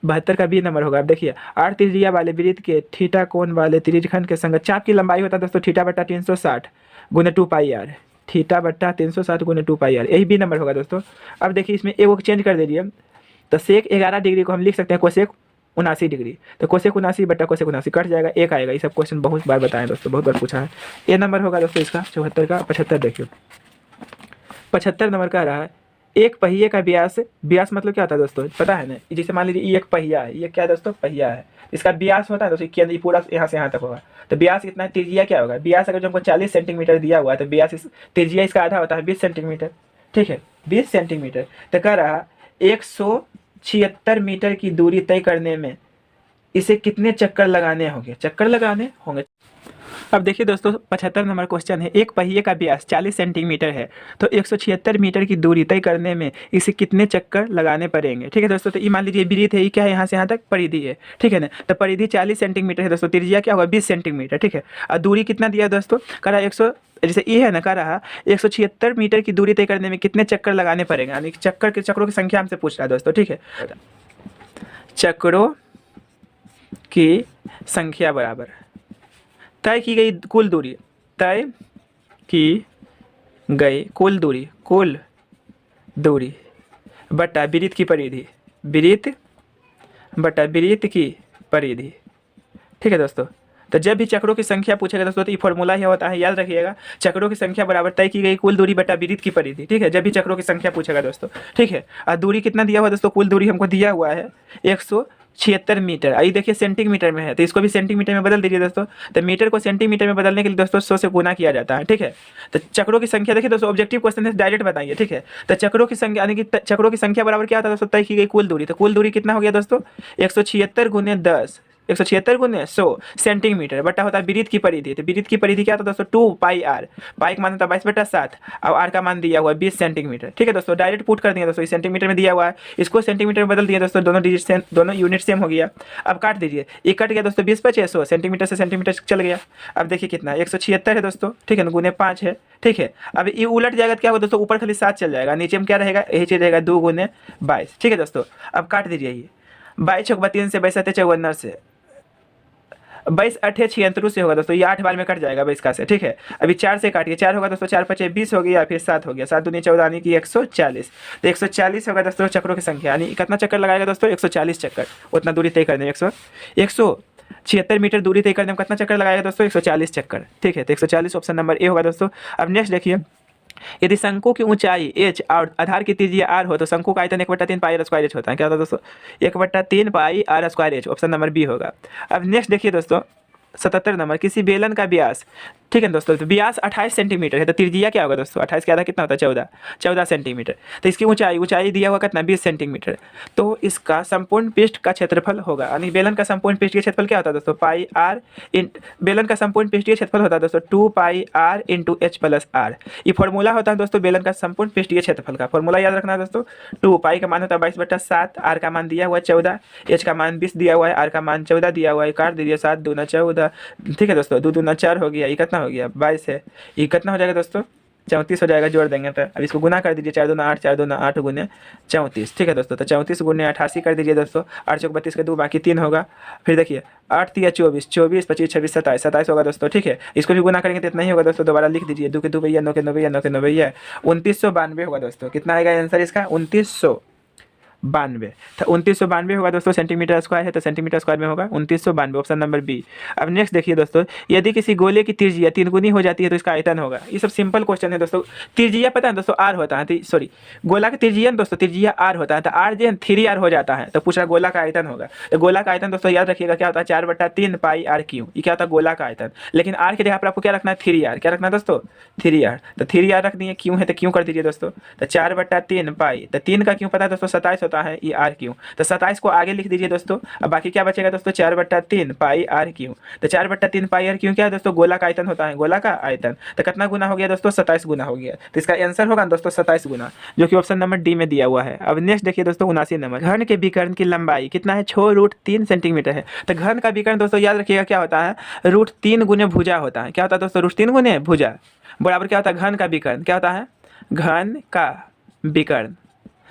72 का बी नंबर होगा। अब देखिए 8 त्रिज्या वाले वृत्त के थीटा कोण वाले त्रिज्यखंड के संगत चाप की लंबाई होता है दोस्तों थीटा बट्टा 360 गुने 2πr, थीटा बट्टा 360 गुने 2πr, यही बी नंबर होगा दोस्तों। अब देखिए इसमें एगो चेंज कर दीजिए, तो सेक 11 डिग्री को हम लिख सकते हैं कोसेक 79 डिग्री। तो कोसेक 79 बट्टा कोसेक 79 कट जाएगा, 1 आएगा। ये सब क्वेश्चन बहुत बार बताएं दोस्तों, बहुत बार पूछा है। ए नंबर होगा दोस्तों इसका 74 का। 75 देखिए, 75 नंबर का रहा है एक पहिए का व्यास मतलब क्या होता है दोस्तों? पता है ना, जैसे मान लीजिए ये एक पहिया है, ये क्या है दोस्तों? पहिया है। इसका व्यास होता है दोस्तों केंद्र पूरा यहाँ से यहाँ तक होगा, तो व्यास कितना है? त्रिज्या क्या होगा? व्यास अगर जो हमको 40 सेंटीमीटर दिया हुआ है तो व्यास त्रिज्या इसका आधा होता है 20 सेंटीमीटर। ठीक है, 20 सेंटीमीटर। तो कह रहा 176 मीटर की दूरी तय करने में इसे कितने चक्कर लगाने होंगे? अब देखिए दोस्तों 75 नंबर क्वेश्चन है, एक पहिए का व्यास 40 सेंटीमीटर है, तो 176 मीटर की दूरी तय करने में इसे कितने चक्कर लगाने पड़ेंगे? ठीक है दोस्तों, तो ये मान लीजिए वृत्त है, ये क्या है? यहाँ से यहाँ तक परिधि है। ठीक है ना, तो परिधि 40 सेंटीमीटर है दोस्तों, त्रिज्या क्या होगा? 20 सेंटीमीटर। ठीक है, और दूरी कितना दिया दोस्तों? कह रहा 100, जैसे ये है ना, कह रहा 176 मीटर की दूरी तय करने में कितने चक्कर लगाने पड़ेंगे, यानी चक्रों की संख्या हमसे पूछ रहा है दोस्तों। ठीक है, चक्रों की संख्या बराबर तय की गई कुल दूरी, तय की गई कुल दूरी बटा वृत्त की परिधि, वृत्त बटा वृत्त की परिधि। ठीक है दोस्तों, तो जब भी चक्रों की संख्या पूछेगा दोस्तों तो ये फॉर्मूला ही होता है, याद रखिएगा। चक्रों की संख्या बराबर तय की गई कुल दूरी बटा वृत्त की परिधि। ठीक है, जब भी चक्रों की संख्या पूछेगा दोस्तों। ठीक है, और दूरी कितना दिया हुआ दोस्तों? कुल दूरी हमको दिया हुआ है 176 मीटर। आई देखिए सेंटीमीटर में है, तो इसको भी सेंटीमीटर में बदल दीजिए दोस्तों। तो मीटर को सेंटीमीटर में बदलने के लिए दोस्तों 100 से गुना किया जाता है। ठीक है, तो चक्रों की संख्या देखिए दोस्तों, ऑब्जेक्टिव क्वेश्चन है, डायरेक्ट बताइए। ठीक है, तो चक्रों की संख्या यानी कि चक्रों की संख्या बराबर क्या होता है दोस्तों? तय की गई कुल दूरी। तो कुल दूरी कितना हो गया दोस्तों? 176 गुने 10 176 गुने 100 सेंटीमीटर बटा होता है वृत्त की परिधि। तो वृत्त की परिधि क्या होता है दोस्तों 2 पाई आर। पाई का मान होता है 22/7 और आर का मान दिया हुआ है 20 सेंटीमीटर। ठीक है दोस्तों, डायरेक्ट पुट कर दिए दोस्तों, इस सेंटीमीटर में दिया हुआ है, इसको सेंटीमीटर में बदल दिए दोस्तों, दोनों डिजिट सेम, दोनों यूनिट सेम हो गया। अब काट दीजिए, ये कट गया दोस्तों 20/100 सेंटीमीटर से सेंटीमीटर चल गया। अब देखिए कितना 176 है दोस्तों, ठीक है ना, गुने 5 है। ठीक है, अब ये उलट जाएगा तो क्या होगा दोस्तों, ऊपर खाली 7 चल जाएगा, नीचे में क्या रहेगा, यही चीज रहेगा 2 गुने 22। ठीक है दोस्तों, अब काट दीजिए, ये 22 चौक 3 से 22 7 54 से 22 8 76 से होगा दोस्तों, ये 8 बार में कट जाएगा 22 का से। ठीक है, अभी 4 से काटिए, 4 होगा दोस्तों, 4 5 20 हो गया, फिर 7 हो गया, 7 दूनी 14 यानी कि 140। तो 140 होगा दोस्तों चक्रों की संख्या, यानी कितना चक्कर लगाएगा दोस्तों, 140 चक्कर। उतना दूरी तय करने में 176 मीटर दूरी तय करने में कितना चक्कर लगाएगा दोस्तों, 140 चक्कर। ठीक है, तो 140 ऑप्शन नंबर ए होगा दोस्तों। अब नेक्स्ट देखिए, यदि शंकु की ऊंचाई h और आधार की त्रिज्या r हो तो शंकु का आयतन 1/3 पाई r स्क्वायर h होता है। क्या होता है दोस्तों, 1/3 pi r square h, option number B होगा। अब नेक्स्ट देखिए दोस्तों 77 नंबर, किसी बेलन का व्यास, ठीक है दोस्तों, तो व्यास 28 सेंटीमीटर है, तो त्रिज्या क्या होगा दोस्तों, 28 के आधा कितना होता है, 14 सेंटीमीटर। तो इसकी ऊंचाई दिया हुआ कितना, 20 सेंटीमीटर। तो इसका संपूर्ण पृष्ठ का क्षेत्रफल होगा, यानी बेलन का संपूर्ण पृष्ठीय क्षेत्रफल क्या होता है दोस्तों, पाई आर इन, बेलन का संपूर्ण पृष्ठीय क्षेत्रफल होता है दोस्तों 2 pi r into h plus r. ये फॉर्मूला होता है दोस्तों बेलन का संपूर्ण पृष्ठीय क्षेत्रफल का, फॉर्मूला याद रखना है दोस्तों। 2 पाई का मान होता है 22/7, आर का मान दिया हुआ है 14, एच का मान 20 दिया हुआ है, आर का मान 14 दिया हुआ है, काट दीजिए, 7 दूना 14। ठीक है दोस्तों, 2 दूना 4 हो गया, ये कितना हो गया 22 है, ये कितना हो जाएगा दोस्तों 34 हो जाएगा, जोड़ देंगे तो। अब इसको गुना कर दीजिए, 4 दूना 8, 4 दूना 8 गुने 34। ठीक है दोस्तों, तो 34 गुने 88 कर दीजिए दोस्तों, 8 चौक 32 के 2 बाकी 3 होगा। फिर देखिए 8 3 24, 24 25 26 27, 27 होगा दोस्तों। ठीक है, इसको भी गुना करेंगे तो इतना ही होगा दोस्तों, दोबारा लिख दीजिए, 2 के 2 भैया, 9 के 9 भैया, 9 के 9 भैया, 2992 होगा दोस्तों। कितना आएगा आंसर इसका, 2992। तो 2992 होगा दोस्तों, सेंटीमीटर स्क्वायर है तो सेंटीमीटर स्क्वायर में होगा 2992, ऑप्शन नंबर बी। अब नेक्स्ट देखिए दोस्तों, यदि किसी गोले की त्रिज्या 3 गुनी हो जाती है तो इसका आयतन होगा। ये सब सिंपल क्वेश्चन है दोस्तों। त्रिज्या पता है दोस्तों आर होता है, तो सॉरी गोला की त्रिज्या दोस्तों, त्रिज्या आर होता है, तो आर जो है 3r हो जाता है, तो पूछ रहा गोला का आयतन होगा। तो गोला का आयतन दोस्तों याद रखिएगा क्या होता है, 4/3 पाई आर क्यू, ये क्या होता है गोला का आयतन। लेकिन आर के जगह पर आपको क्या रखना है, 3r, क्या रखना है दोस्तों 3r, तो 3r रख दिए, क्यों है तो क्यों कर दीजिए दोस्तों, तो 4/3 पाई, तो 3 का क्यों पता है दोस्तों 27 होता है, ये आर क्यू, तो 27 को आगे लिख दीजिए दोस्तों। अब बाकी क्या बचेगा दोस्तों, 4/3 पाई आर क्यू, तो 4/3 पाई आर क्यू क्या है दोस्तों, गोला का आयतन होता है, गोला का आयतन। तो कितना गुना हो गया दोस्तों, 27 गुना हो गया, तो इसका आंसर होगा दोस्तों 27 गुना, जो कि ऑप्शन नंबर डी में दिया हुआ है। अब नेक्स्ट देखिए दोस्तों 79 नंबर, घन के विकर्ण की लंबाई कितना है, 6√3 सेंटीमीटर है। तो घन का विकर्ण दोस्तों याद रखिएगा क्या होता है, √3 गुने भुजा होता है। क्या होता है दोस्तों, √3 गुने भुजा बराबर क्या होता है, घन का विकर्ण क्या होता है, घन का विकर्ण।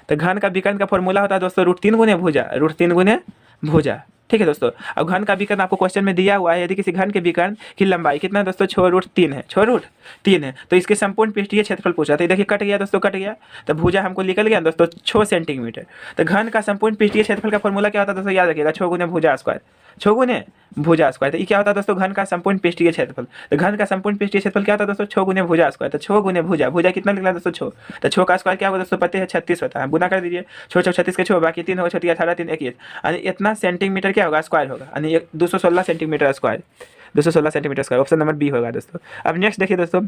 तो घन का विकर्ण का फॉर्मूला होता है दोस्तों √3 गुने भुजा, √3 गुने भुजा। ठीक है दोस्तों, अब घन का विकर्ण आपको क्वेश्चन में दिया हुआ है, यदि किसी घन के विकर्ण की लंबाई कितना है दोस्तों, 6√3 है, 6√3 है, तो इसके संपूर्ण पृष्ठीय क्षेत्रफल पूछा। तो देखिए कट गया दोस्तों, कट गया, तो भुजा हमको निकल गया दोस्तों 6 सेंटीमीटर। तो घन का संपूर्ण पृष्ठीय क्षेत्रफल का फॉर्मूला क्या होता है दोस्तों, याद रखिएगा 6 गुने भुजा स्क्वायर, 6 गुने भुजा स्क्वायर। तो ये क्या होता है दोस्तों, घन का संपूर्ण पृष्ठीय क्षेत्रफल। तो घन का संपूर्ण पृष्ठीय क्षेत्रफल क्या होता है दोस्तों, 6 गुने भुजा स्क्वायर। तो 6 गुने भुजा, भुजा कितना निकला दोस्तों 6, तो 6 का स्क्वायर क्या होगा दोस्तों, पते है 36 होता है, गुना कर दीजिए, 6 6 36 के 6 बाकी 3 होगा, 6 18 3 21, यानी इतना सेंटीमीटर क्या होगा स्क्वायर होगा, यानी 216 centimetre square, 216 centimetre square, option number B होगा दोस्तों। अब नेक्स्ट देखिए दोस्तों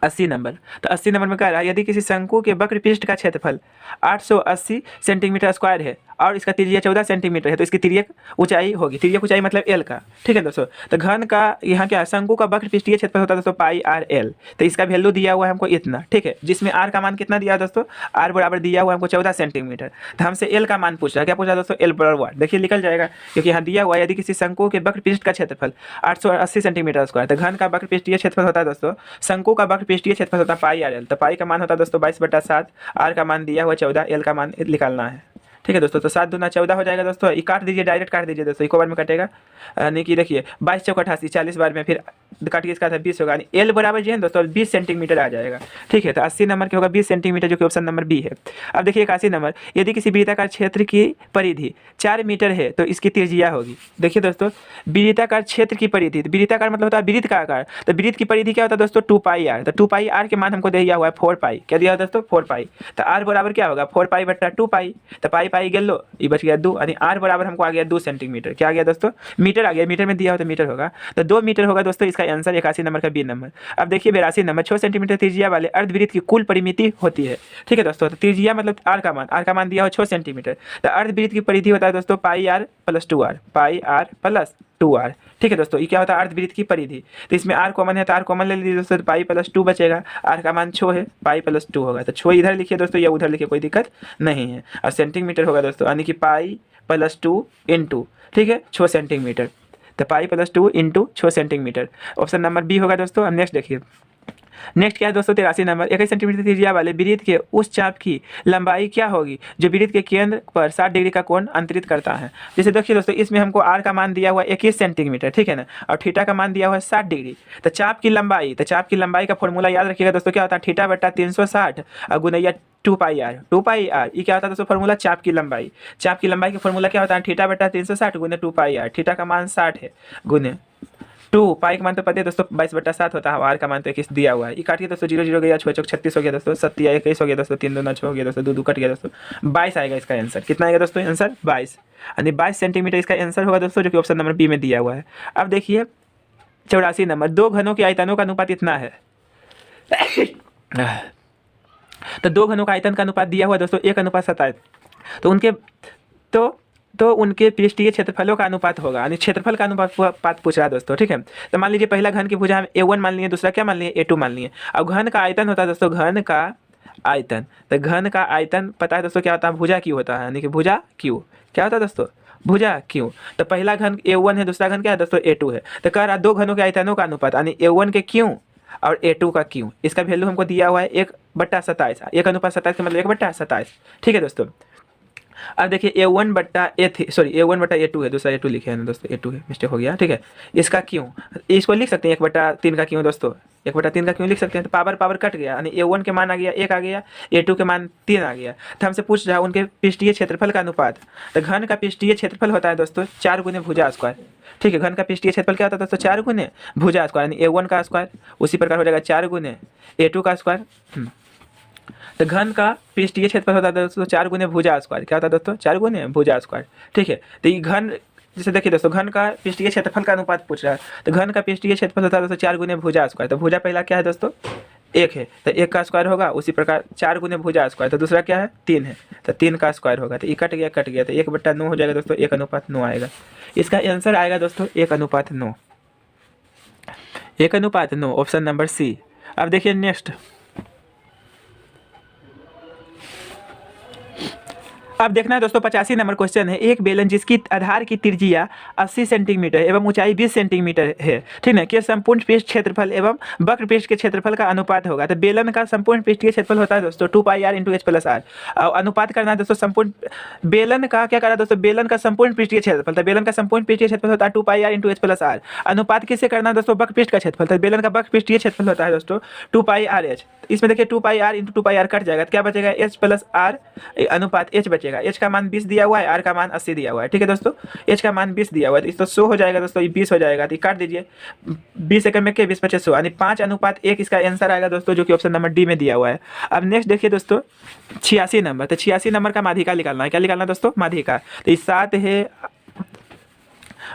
80 नंबर, तो 80 नंबर में कह रहा है, यदि किसी शंकु के वक्र पृष्ठ का क्षेत्रफल 880 सेंटीमीटर स्क्वायर है और इसका त्रिज्या 14 सेंटीमीटर है, तो इसकी तिर्यक ऊंचाई होगी, तिर्यक ऊंचाई मतलब एल का। ठीक है दोस्तों, तो घन का यहाँ क्या है, शंकु का वक्र पृष्ठीय क्षेत्रफल होता है दोस्तों पाई आर एल, तो इसका वैल्यू दिया हुआ है हमको इतना। ठीक है, जिसमें आर का मान कितना दिया है दोस्तों, आर बराबर दिया हुआ है हमको 14 सेंटीमीटर, तो हमसे एल का मान पूछ रहा है, क्या पूछा दोस्तों, एल बराबर, देखिए निकल जाएगा क्योंकि यहाँ दिया हुआ है, यदि किसी शंकु के वक्र पृष्ठ का क्षेत्रफल 880 सेंटीमीटर स्क्वायर, तो घन का वक्र पृष्ठीय क्षेत्रफल होता है दोस्तों, शंकु का वक्र पृष्ठीय क्षेत्रफल होता है पाई आर एल, तो पाई का मान होता है दोस्तों 22/7, आर का मान दिया हुआ 14, एल का मान निकालना है। ठीक है दोस्तों, तो 7 दूना 14 हो जाएगा दोस्तों, ये काट दीजिए, डायरेक्ट काट दीजिए दोस्तों, एक बार में कटेगा, यानी कि देखिए 22 चौक 88, 40 बार में फिर काटिए, इसका था 20 होगा, यानी एल बराबर जो है दोस्तों 20 सेंटीमीटर आ जाएगा। ठीक है, तो 80 नंबर के होगा 20 सेंटीमीटर, जो कि ऑप्शन नंबर बी है। अब देखिए 81 नंबर, यदि किसी वृत्ताकार क्षेत्र की परिधि 4 मीटर है तो इसकी त्रिज्या होगी। देखिए दोस्तों, वृत्ताकार क्षेत्र की परिधि, तो वृत्ताकार मतलब होता है वृत्त का आकार, तो वृत्त की परिधि क्या होता है दोस्तों 2 पाई आर, तो 2 पाई आर के मान हमको दिया हुआ है 4 पाई, क्या दिया दोस्तों 4 पाई, तो आर बराबर क्या होगा 4 पाई बट्टा 2 पाई, तो पाई पाई गेल लो, ये बच गया 2, यानी आर बराबर हमको आ गया 2 सेंटीमीटर, क्या आ गया दोस्तों मीटर आ गया, मीटर में दिया हो तो मीटर होगा, तो 2 मीटर होगा दोस्तों इसका इसका आंसर 81 नंबर का बी नंबर। अब देखिए 82 नंबर, 6 सेंटीमीटर त्रिज्या वाले अर्धवृत्त की कुल परिमिति होती है। ठीक है दोस्तों, तो त्रिज्या मतलब आर का मान दिया हो 6 सेंटीमीटर, तो अर्धवृत्त की परिधि होता है दोस्तों pi r plus 2 r, pi r plus 2 r. ठीक है दोस्तों, ये क्या होता है अर्धवृत्त की परिधि। तो इसमें आर कॉमन है तो आर कॉमन ले लीजिए दोस्तों, पाई प्लस 2 बचेगा, आर का मान 6 है, पाई प्लस 2 होगा, तो 6 इधर लिखिए दोस्तों या उधर लिखिए, कोई दिक्कत नहीं है। और सेंटीमीटर होगा दोस्तों, यानी कि पाई प्लस 2 इंटू, ठीक है, 6 सेंटीमीटर, तो pi plus 2 into 6 centimetre. Option number B होगा दोस्तों। अब नेक्स्ट देखिए, नेक्स्ट क्या है दोस्तों 83 नंबर, 21 सेंटीमीटर त्रिज्या वाले वृत्त के उस चाप की लंबाई क्या होगी जो वृत्त के केंद्र पर 60 डिग्री का कोण अंतरित करता है। जैसे देखिए दोस्तों, इसमें हमको आर का मान दिया हुआ है 21 सेंटीमीटर, ठीक है ना, और थीटा का मान दिया हुआ है 60 डिग्री। तो चाप की लंबाई का फॉर्मूला याद रखिएगा दोस्तों, क्या होता है थीटा बटा 360 और गुणैया 2 पाई आर। ये क्या होता है दोस्तों फॉर्मूला, चाप की लंबाई का फॉर्मूला क्या होता है थीटा बटा 360 गुने 2 पाई आर। थीटा का मान 60 है, गुने 2 पाई का मान तो पता है दोस्तों 22/7 होता है, आर का मान तो 21 दिया हुआ है। ये काटिए दोस्तों, 0 0 गया, 6 चौक 36 हो गया दोस्तों, 7 21 हो गया दोस्तों, 3 2 6 हो गया दोस्तों, 2 2 कट गया दोस्तों, 22 आएगा इसका आंसर। कितना आएगा दोस्तों आंसर 22, यानी 22 सेंटीमीटर इसका आंसर होगा दोस्तों, जो कि ऑप्शन नंबर बी में दिया हुआ है। अब देखिए 84 नंबर, 2 घनों के आयतनों का अनुपात इतना है। तो 2 घनों का आयतन का अनुपात दिया हुआ दोस्तों 1:27, तो उनके पृष्ठीय क्षेत्रफलों का अनुपात होगा, यानी क्षेत्रफल का अनुपात पूछ रहा है दोस्तों। ठीक है, तो मान लीजिए पहला घन की भुजा हम A1 मान लिए, दूसरा क्या मान लिए A2 मान लिए। अब घन का आयतन होता है दोस्तों, घन का आयतन, तो घन का आयतन पता है दोस्तों क्या होता है, भुजा क्यू होता है, यानी कि भुजा क्यू क्या होता है दोस्तों, भुजा क्यू। तो पहला घन A1 है, दूसरा घन क्या है दोस्तों A2 है। तो कह रहा 2 घनों के आयतनों का अनुपात, यानी A1 के क्यू और A2 का क्यू, इसका वैल्यू हमको दिया हुआ है 1/27, 1:27 का मतलब 1/27। ठीक है दोस्तों, अब देखिए A1 बटा A2 है, दूसरा A2 लिखे हैं ना दोस्तों, A2 है, मिस्टेक हो गया। ठीक है, इसका क्यों, इसको लिख सकते हैं 1/3 का क्यों दोस्तों, 1/3 का क्यों लिख सकते हैं। तो पावर कट गया, यानी A1 के मान आ गया 1 आ गया, A2 के मान 3 आ गया। तो हमसे पूछ रहा है उनके पृष्ठीय क्षेत्रफल का अनुपात। तो घन का पृष्ठीय क्षेत्रफल होता है दोस्तों 4 गुने भुजा स्क्वायर। ठीक है, घन का पृष्ठीय क्षेत्रफल क्या होता है दोस्तों 4 गुने भुजा स्क्वायर, यानी A1 का स्क्वायर, उसी प्रकार हो जाएगा 4 गुने A2 का स्क्वायर। तो घन का पृष्ठीय क्षेत्रफल होता है दोस्तों 4 गुने भुजा स्क्वायर, क्या होता है दोस्तों 4 गुने भुजा स्क्वायर। ठीक है, तो ये घन, जैसे देखिए दोस्तों घन का पृष्ठीय क्षेत्रफल का अनुपात पूछ रहा है, तो घन का पृष्ठीय क्षेत्रफल होता है दोस्तों 4 गुने भुजा स्क्वायर। तो भुजा पहला क्या है दोस्तों 1 है, तो 1 का स्क्वायर होगा, उसी प्रकार 4 गुने भुजा स्क्वायर, तो दूसरा क्या है 3 है, तो 3 का स्क्वायर होगा। तो ये कट गया, तो 1/9 हो जाएगा दोस्तों, 1:9 आएगा। इसका आंसर आएगा दोस्तों 1:9, 1:9, ऑप्शन नंबर सी। अब देखिए नेक्स्ट, अब देखना है दोस्तों 85 नंबर क्वेश्चन है, एक बेलन जिसकी आधार की त्रिज्या 80 सेंटीमीटर एवं ऊंचाई 20 सेंटीमीटर है, ठीक है, के संपूर्ण पृष्ठ क्षेत्रफल एवं वक्र पृष्ठ के क्षेत्रफल का अनुपात होगा। तो बेलन का संपूर्ण पृष्ठीय क्षेत्रफल होता है दोस्तों 2πr × h+r। अनुपात करना है दोस्तों संपूर्ण बेलन का, क्या करा दोस्तों बेलन का संपूर्ण पृष्ठीय क्षेत्रफल, तो बेलन का संपूर्ण पृष्ठीय क्षेत्रफल होता है 2πr × h+r। अनुपात किससे करना है दोस्तों वक्र पृष्ठ का क्षेत्रफल, तो बेलन का वक्र पृष्ठीय क्षेत्रफल होता है दोस्तों 2πrh। इसमें देखिए 2πr × 2πr कट जाएगा, तो क्या बचेगा h+r अनुपात h बचेगा। h का मान 20 दिया हुआ है, r का मान 80 दिया हुआ है। ठीक है दोस्तों, h का मान 20 दिया हुआ है, तो इस तो 100 हो जाएगा दोस्तों, ये 20 हो जाएगा, तो ये काट दीजिए, 20 सेकंड में के 20 × 100 यानी 5:1 इसका आंसर आएगा दोस्तों, जो कि ऑप्शन नंबर डी में दिया हुआ है। अब नेक्स्ट देखिए दोस्तों 86 नंबर, तो 86 नंबर का माध्यिका निकालना है। क्या निकालना है दोस्तों माध्यिका, तो ये 7 है,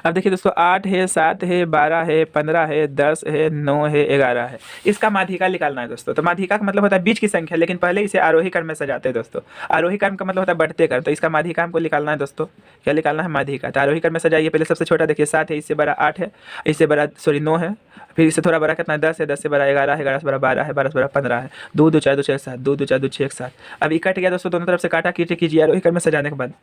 अब देखिए दोस्तों 8 है, 7 है, 12 है, 15 है, 10 है, 9 है, 11 है, इसका माध्यिका निकालना है दोस्तों। तो माध्यिका का मतलब होता है बीच की संख्या, लेकिन पहले इसे आरोही क्रम में सजाते हैं दोस्तों। आरोही क्रम का मतलब होता है बढ़ते क्रम, तो इसका माध्यिका हमको निकालना है दोस्तों। क्या निकालना है माध्यिका, तो आरोही क्रम में सजाइए। पहले सबसे छोटा देखिए 7 है, इससे बड़ा 8 है, इससे बड़ा 9 है, फिर इससे थोड़ा बड़ा कितना 10 है, 10 से बड़ा 11 है, 11 से बड़ा 12 है, 12 से बड़ा 15 है, 2 2 4 2 6 7, 2 2 4 2 6 7। अब ये कट गया दोस्तों, दोनों तरफ से काटा कीजिए आरोही क्रम में सजाने के बाद,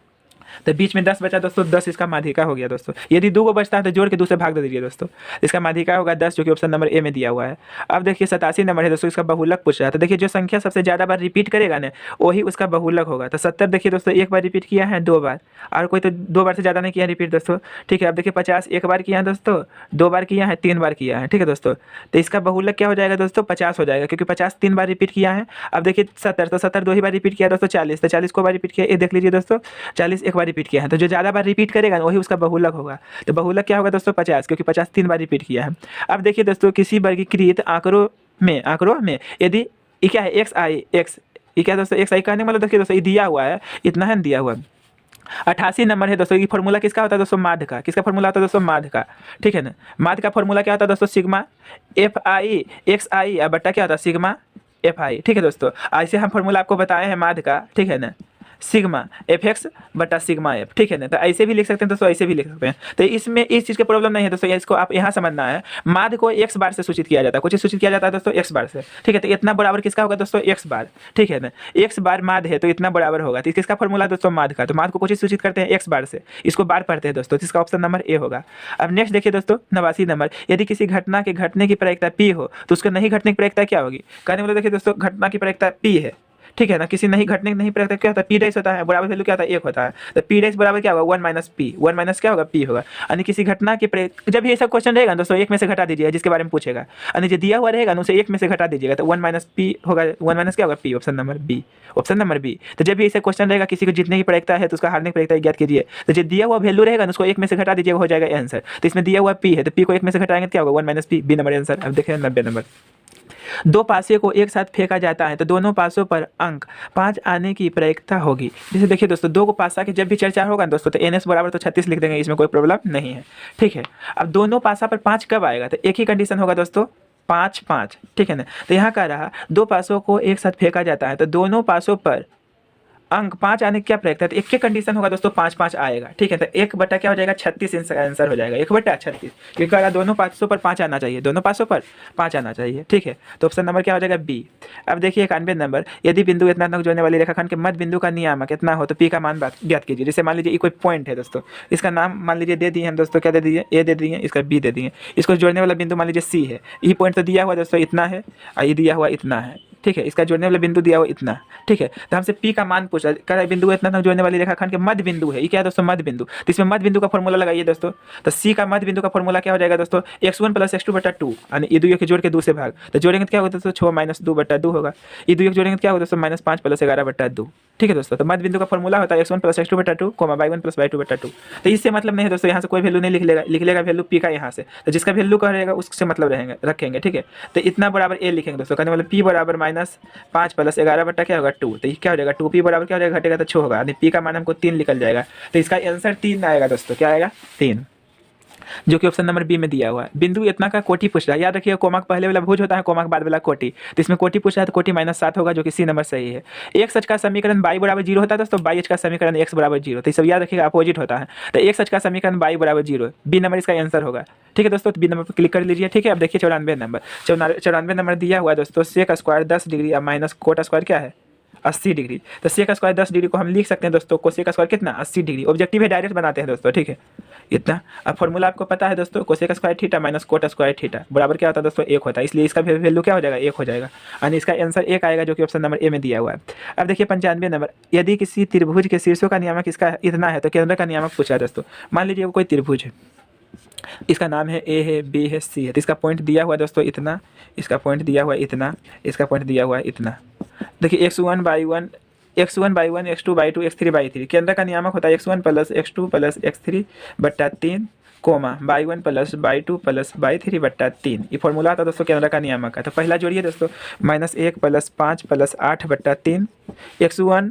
तो बीच में 10 बचा दोस्तों, 10 इसका माध्यिका हो गया दोस्तों। यदि 2 को बचता है तो जोड़ के दूसरे भाग दे दीजिए दोस्तों, इसका माध्यिका होगा 10, जो कि ऑप्शन नंबर ए में दिया हुआ है। अब देखिए 87 नंबर है दोस्तों, इसका बहुलक पूछ रहा है। तो देखिए जो संख्या सबसे ज़्यादा बार रिपीट करेगा ना वही उसका बहुलक होगा। तो 70 देखिए दोस्तों 1 बार रिपीट किया है, 2 बार, और कोई तो 2 बार से ज़्यादा नहीं किया रिपीट दोस्तों। ठीक है, अब देखिए 50 1 बार किया है दोस्तों, 2 बार किया है, 3 बार किया है। ठीक है दोस्तों, तो इसका बहुलक क्या हो जाएगा दोस्तों 50 हो जाएगा, क्योंकि 50 3 बार रिपीट किया है। अब देखिए 70, तो 70 2 ही बार रिपीट किया दोस्तों। 40, तो 40 को बार रिपीट किया, ये देख लीजिए दोस्तों 40 1 बार रिपीट किया है, तो जो ज़्यादा बार रिपीट करेगा वही उसका बहुलक होगा। तो बहुलक क्या होगा दोस्तों 50, क्योंकि 50 3 बार रिपीट किया है। अब देखिए दोस्तों किसी वर्गीकृत आंकड़ों में यदि ये क्या है x, ये क्या दोस्तों x i कहने मतलब देखिए दोस्तों ये दिया हुआ है, इतना है दिया हुआ है। 88 नंबर है दोस्तों। ये फॉर्मूला किसका होता है दोस्तों? माध्य का। किसका फॉर्मूला होता है दोस्तों? माध्य का। ठीक है ना। माध्य का फॉर्मूला क्या होता है दोस्तों? सिग्मा एफ आई एक्स आई बट्टा क्या होता है? Sigma F I. ठीक है दोस्तों, ऐसे हम फॉर्मूला आपको बताए हैं माध्य का। ठीक है ना, सिग्मा एफ एक्स बटा सिग्मा एफ। ठीक है ना, तो ऐसे भी लिख सकते हैं दोस्तों, ऐसे भी लिख सकते हैं। तो इसमें इस चीज़ की प्रॉब्लम नहीं है दोस्तों, इसको आप यहाँ समझना है। माध्य को एक्स बार से सूचित किया जाता है, कुछ सूचित किया जाता है दोस्तों एक्स बार से। ठीक है, तो इतना बराबर किसका होगा दोस्तों? एक्स बार। ठीक है ना, एक्स बार माध्य है तो इतना बराबर होगा। तो किसका फॉर्मूला दोस्तों? माध्य का। तो माध्य को कुछ सूचित करते हैं एक्स बार से, इसको बार पढ़ते हैं दोस्तों, जिसका ऑप्शन नंबर ए होगा। अब नेक्स्ट देखिए दोस्तों 89 नंबर, यदि किसी घटना के घटने की प्रायिकता पी हो तो उसका नहीं घटने की प्रायिकता क्या होगी? कहने वाले देखिए दोस्तों, घटना की प्रायिकता पी है। ठीक है ना, किसी नहीं घटने की नहीं प्रायिकता क्या होता है? पी डैश होता है, बराबर वैल्यू क्या होता है? 1 होता है। तो पी डैश बराबर क्या होगा? 1 माइनस पी। 1 माइनस क्या होगा? पी होगा। यानी किसी घटना की जब ये सब क्वेश्चन रहेगा दोस्तों, एक में से घटा दीजिएगा जिसके बारे में पूछेगा, यानी जो दिया हुआ रहेगा ना उसे एक में से घटा दीजिएगा, तो 1 माइनस पी होगा। 1 माइनस क्या होगा? P. Option number B. Option number B. तो जब भी ऐसा क्वेश्चन रहेगा किसी को जीतने की प्रायिकता है तो उसका हारने की प्रायिकता ज्ञात कीजिए, तो जो दिया हुआ वैल्यू रहेगा ना उसको एक में से घटा दीजिएगा, हो जाएगा आंसर। तो इसमें दिया हुआ पी है तो पी को एक में से घटाएंगे तो क्या होगा? 1 minus P. B number answer. अब देखें 90 नंबर, दो पासे को एक साथ फेंका जाता है तो दोनों पासों पर अंक 5 आने की प्रायिकता होगी। जैसे देखिए दोस्तों, दो को पासा की जब भी चर्चा होगा ना दोस्तों, तो एन एस बराबर तो 36 लिख देंगे, इसमें कोई प्रॉब्लम नहीं है। ठीक है, अब दोनों पासा पर 5 कब आएगा? तो एक ही कंडीशन होगा दोस्तों, 5 5। ठीक है ना, तो यहाँ का रहा दो पासों को एक साथ फेंका जाता है तो दोनों पासों पर अंक 5 आने की क्या प्रायिकता है? तो एक के कंडीशन होगा दोस्तों, 5 5 आएगा। ठीक है, तो 1 बटा क्या हो जाएगा? 36 आंसर हो जाएगा, 1 बटा 36। क्योंकि अगर दोनों पासों पर 5 आना चाहिए, दोनों पासों पर 5 आना चाहिए। ठीक है, तो ऑप्शन नंबर क्या हो जाएगा? बी। अब देखिए 91 नंबर, यदि बिंदु इतना तक जोड़ने वाली रेखाखंड के मध्य बिंदु का नियामक इतना हो तो पी का मान ज्ञात कीजिए। जैसे मान लीजिए ये कोई पॉइंट है दोस्तों, इसका नाम मान लीजिए दे दिए हम दोस्तों, क्या दे दिए? ए दे दिए, इसका बी दे दिए। इसको जोड़ने वाला बिंदु मान लीजिए सी है, ये पॉइंट तो दिया हुआ दोस्तों इतना है और ये दिया हुआ इतना है। ठीक है, इसका जोड़ने वाला बिंदु दिया हुआ इतना। ठीक है, तो हमसे पी का मान पूछा, कह रहा है बिंदु इतना तक जोड़ने वाली रेखाखंड के मध्य बिंदु है। ये क्या है दोस्तों? मध्य बिंदु। तो इसमें मध्य बिंदु का फॉर्मूला लगाइए दोस्तों, तो सी का मध्य बिंदु का फॉर्मूला क्या हो जाएगा दोस्तों? x1 + x2 बटा 2, यानी ये 2 के जोड़ के 2 से भाग, तो जोड़ेंगे तो क्या होगा दोस्तों? 6 - 2 बटा 2 होगा। ये 2 जोड़ेंगे तो क्या होगा दोस्तों? -5 + 11 बटा 2। ठीक है दोस्तों, तो मध्य बिंदु का फॉर्मूला होता है x1 + x2 बटा 2, y1 + y2 बटा 2। तो इससे मतलब नहीं है दोस्तों, यहाँ से कोई वैल्यू नहीं लिख लेगा वैल्यू पी का यहाँ से, तो जिसका वैल्यू का रहेगा उससे मतलब रखेंगे। ठीक है, तो इतना बराबर ए लिखेंगे दोस्तों, कहने वाले पी बराबर -5 + 11 बटा क्या होगा? 2। तो ये क्या हो जाएगा? 2p बराबर क्या हो जाएगा? घटेगा तो 6 होगा, यानी पी का मान हमको 3 निकल जाएगा। तो इसका आंसर 3 आएगा दोस्तों, क्या आएगा? 3, जो कि ऑप्शन नंबर बी में दिया हुआ है। बिंदु इतना का कोटि पूछ रहा है, याद रखिए कोमा पहले वाला भुज होता है, कोमा के बाद वाला कोटि। तो इसमें कोटि पूछ रहा है तो कोटि -7 होगा, जो कि सी नंबर सही है। एक सच का समीकरण y बराबर 0 होता है दोस्तों, y का समीकरण x बराबर 0। तो ये सब याद रखिएगा, अपोजिट होता है। तो एक सच का समीकरण y बराबर 0, बी नंबर इसका आंसर होगा। ठीक है दोस्तों, बी नंबर पर क्लिक कर लीजिए। ठीक है, अब देखिए 94 नंबर, 94 नंबर दिया हुआ है दोस्तों, सेक स्क्वायर 10 डिग्री अब माइनस कोट स्क्वायर क्या है? 80 डिग्री। तो सेक स्क्वायर 10 डिग्री को हम लिख सकते हैं दोस्तों, कोसेक स्क्वायर कितना? 80 डिग्री। ऑब्जेक्टिव है, डायरेक्ट बनाते हैं दोस्तों। ठीक है, इतना। अब फॉर्मूला आपको पता है दोस्तों, cosec square theta minus cot square theta बराबर क्या होता है दोस्तों? 1 होता है, इसलिए इसका वैल्यू क्या हो जाएगा? 1 हो जाएगा, यानी इसका आंसर 1 आएगा, जो कि ऑप्शन नंबर ए में दिया हुआ है। अब देखिए 95 नंबर, यदि किसी त्रिभुज के शीर्षों का नियामक इसका इतना है तो केंद्र का नियामक पूछा है दोस्तों। मान लीजिए कोई त्रिभुज है, इसका नाम है ए है, बी है, सी है, तो इसका पॉइंट दिया हुआ है दोस्तों इतना, इसका पॉइंट दिया हुआ है इतना, इसका पॉइंट दिया हुआ है इतना। देखिए x1 by 1 x2 by 2 x3 by 3, केंद्र का नियामक होता है x1 + x2 + x3 बटा 3, कोमा y1 + y2 + y3 बटा 3। ये फॉर्मूला आता है दोस्तों केंद्र का नियामक का। तो पहला जोड़िए दोस्तों, -1 + 5 + 8 बटा 3, x1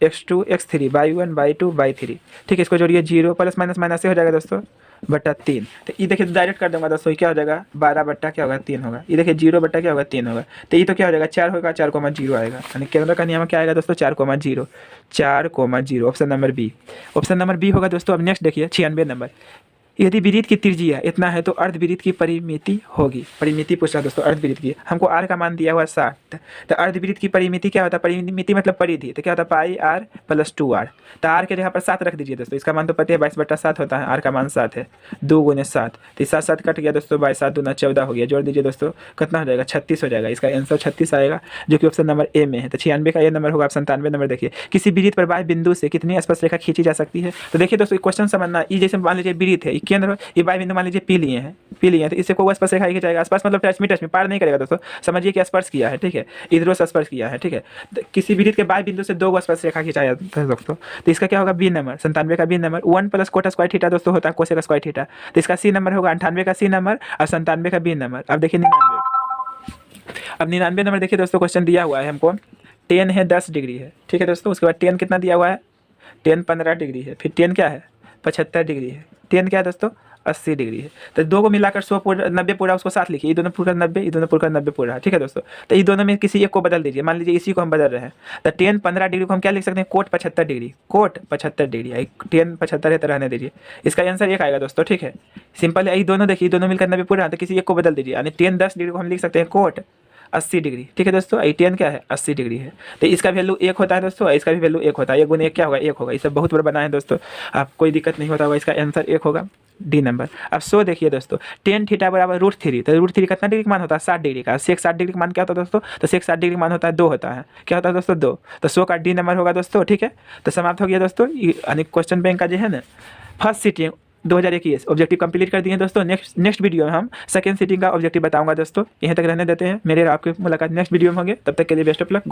x2 x3 y1 y2 y3। ठीक है, इसको जोड़िए 0 + माइनस माइनस से हो जाएगा दोस्तों बटा 3। तो ये देखिए डायरेक्ट कर दूंगा दोस्तों, क्या हो जाएगा? 12 बट्टा क्या होगा? 3 होगा। ये देखिए 0 बट्टा क्या होगा? 3 होगा। तो ये तो क्या हो जाएगा? 4 होगा, 4,0 आएगा, यानी केंद्र का नियम क्या आएगा दोस्तों? 4,0 4,0, option number B. Option number B होगा दोस्तों। अब नेक्स्ट देखिए 96 नंबर, यदि विरीत की त्रिज्या इतना है तो अर्धविरीत की परिमिति होगी। परिमिति पूछ रहा है दोस्तों अर्धविरीत की, हमको आर का मान दिया हुआ 60, तो अर्धविरीत की परिमिति क्या होता है? परिमिति मतलब परिधि, तो क्या होता है? पाई आर + 2r। तो आर के जगह पर 7 रख दीजिए दोस्तों, इसका मान तो पता है 22/7 होता है, आर का मान 7 है, 2 × 7, तो 7 7 कट गया दोस्तों, 22 7 × 14 हो गया, जोड़ दीजिए दोस्तों, कितना हो जाएगा? 36 हो जाएगा। इसका आंसर 36 आएगा, जो कि ऑप्शन नंबर ए में है। तो 96 का ये नंबर होगा। 97 नंबर देखिए, किसी विरीत पर बाह्य बिंदु से कितनी स्पर्श रेखा खींची जा सकती है? तो देखिए दोस्तों क्वेश्चन समझना, ये जैसे मान लीजिए विरीत है, ये केंद्र, ये बाह्य मान लीजिए पी लिए हैं, तो इससे कोई स्पर्श रेखा खींचा जाएगा। स्पर्श मतलब टच में पार नहीं करेगा दोस्तों, समझिए कि स्पर्श किया है। ठीक है, इधरों से स्पर्श किया है। ठीक है, किसी विरीत के बाह्य बिंदु से 2 स्पर्श रेखा खींचा जाता है दोस्तों, तो इसका क्या होगा? B number. 97 का B number. 1 + cot square theta दोस्तों होता है कोसेक स्क्वायर थीटा, तो इसका सी नंबर होगा। 98 का सी नंबर और 97 का बी नंबर। अब देखिए 99। अब 99 नंबर देखिए दोस्तों, क्वेश्चन दिया हुआ है हमको, 10 है 10 डिग्री है। ठीक है दोस्तों, उसके बाद 10 कितना दिया हुआ है? टेन 15 डिग्री है, फिर टेन क्या है 75 डिग्री है, टेन क्या है दोस्तों 80 डिग्री है। तो दो को मिलाकर 100 पूरा 90 पूरा उसको साथ लिखिए, ये दोनों पूरा 90, ये दोनों पूरा 90 पूरा, ठीक है दोस्तों। तो ये दोनों में किसी एक को बदल दीजिए, मान लीजिए इसी को हम बदल रहे हैं, तो टेन 15 डिग्री को हम क्या लिख सकते हैं cot 75 degree, cot 75 degree, tan 75 है तो रहने दीजिए, इसका आंसर एक आएगा दोस्तों, ठीक है। सिंपल है, ये दोनों देखिए दोनों मिलकर 90 पूरा, तो किसी एक को बदल दीजिए, यानी टेन 10 डिग्री को हम लिख सकते हैं कोट 80 डिग्री, ठीक है दोस्तों। आई टेन क्या है 80 डिग्री है, तो इसका वैल्यू एक होता है दोस्तों, इसका भी वैल्यू एक होता है, एक गुने एक क्या होगा एक होगा। ये सब बहुत बड़ा बना है दोस्तों, आप कोई दिक्कत नहीं होता होगा, इसका आंसर एक होगा डी नंबर। अब सो देखिए दोस्तों, टेन थीटा बराबर √3, तो √3 कितना डिग्री का मान होता है 60 डिग्री का, सेक 60 डिग्री का मान क्या होता है दोस्तों, तो सेक 60 डिग्री का मान होता है 2 होता है, क्या होता है दोस्तों 2, तो सो का डी नंबर होगा दोस्तों, ठीक है। तो समाप्त हो गया दोस्तों, यानी क्वेश्चन बैंक का जो है ना फर्स्ट सिटिंग 2021 ऑब्जेक्टिव कंप्लीट कर दिए दोस्तों। नेक्स्ट वीडियो में हम सेकंड सिटिंग का ऑब्जेक्टिव बताऊंगा दोस्तों। यहीं तक रहने देते हैं, मेरे और आपकी मुलाकात नेक्स्ट वीडियो में होंगे, तब तक के लिए बेस्ट ऑफ लक।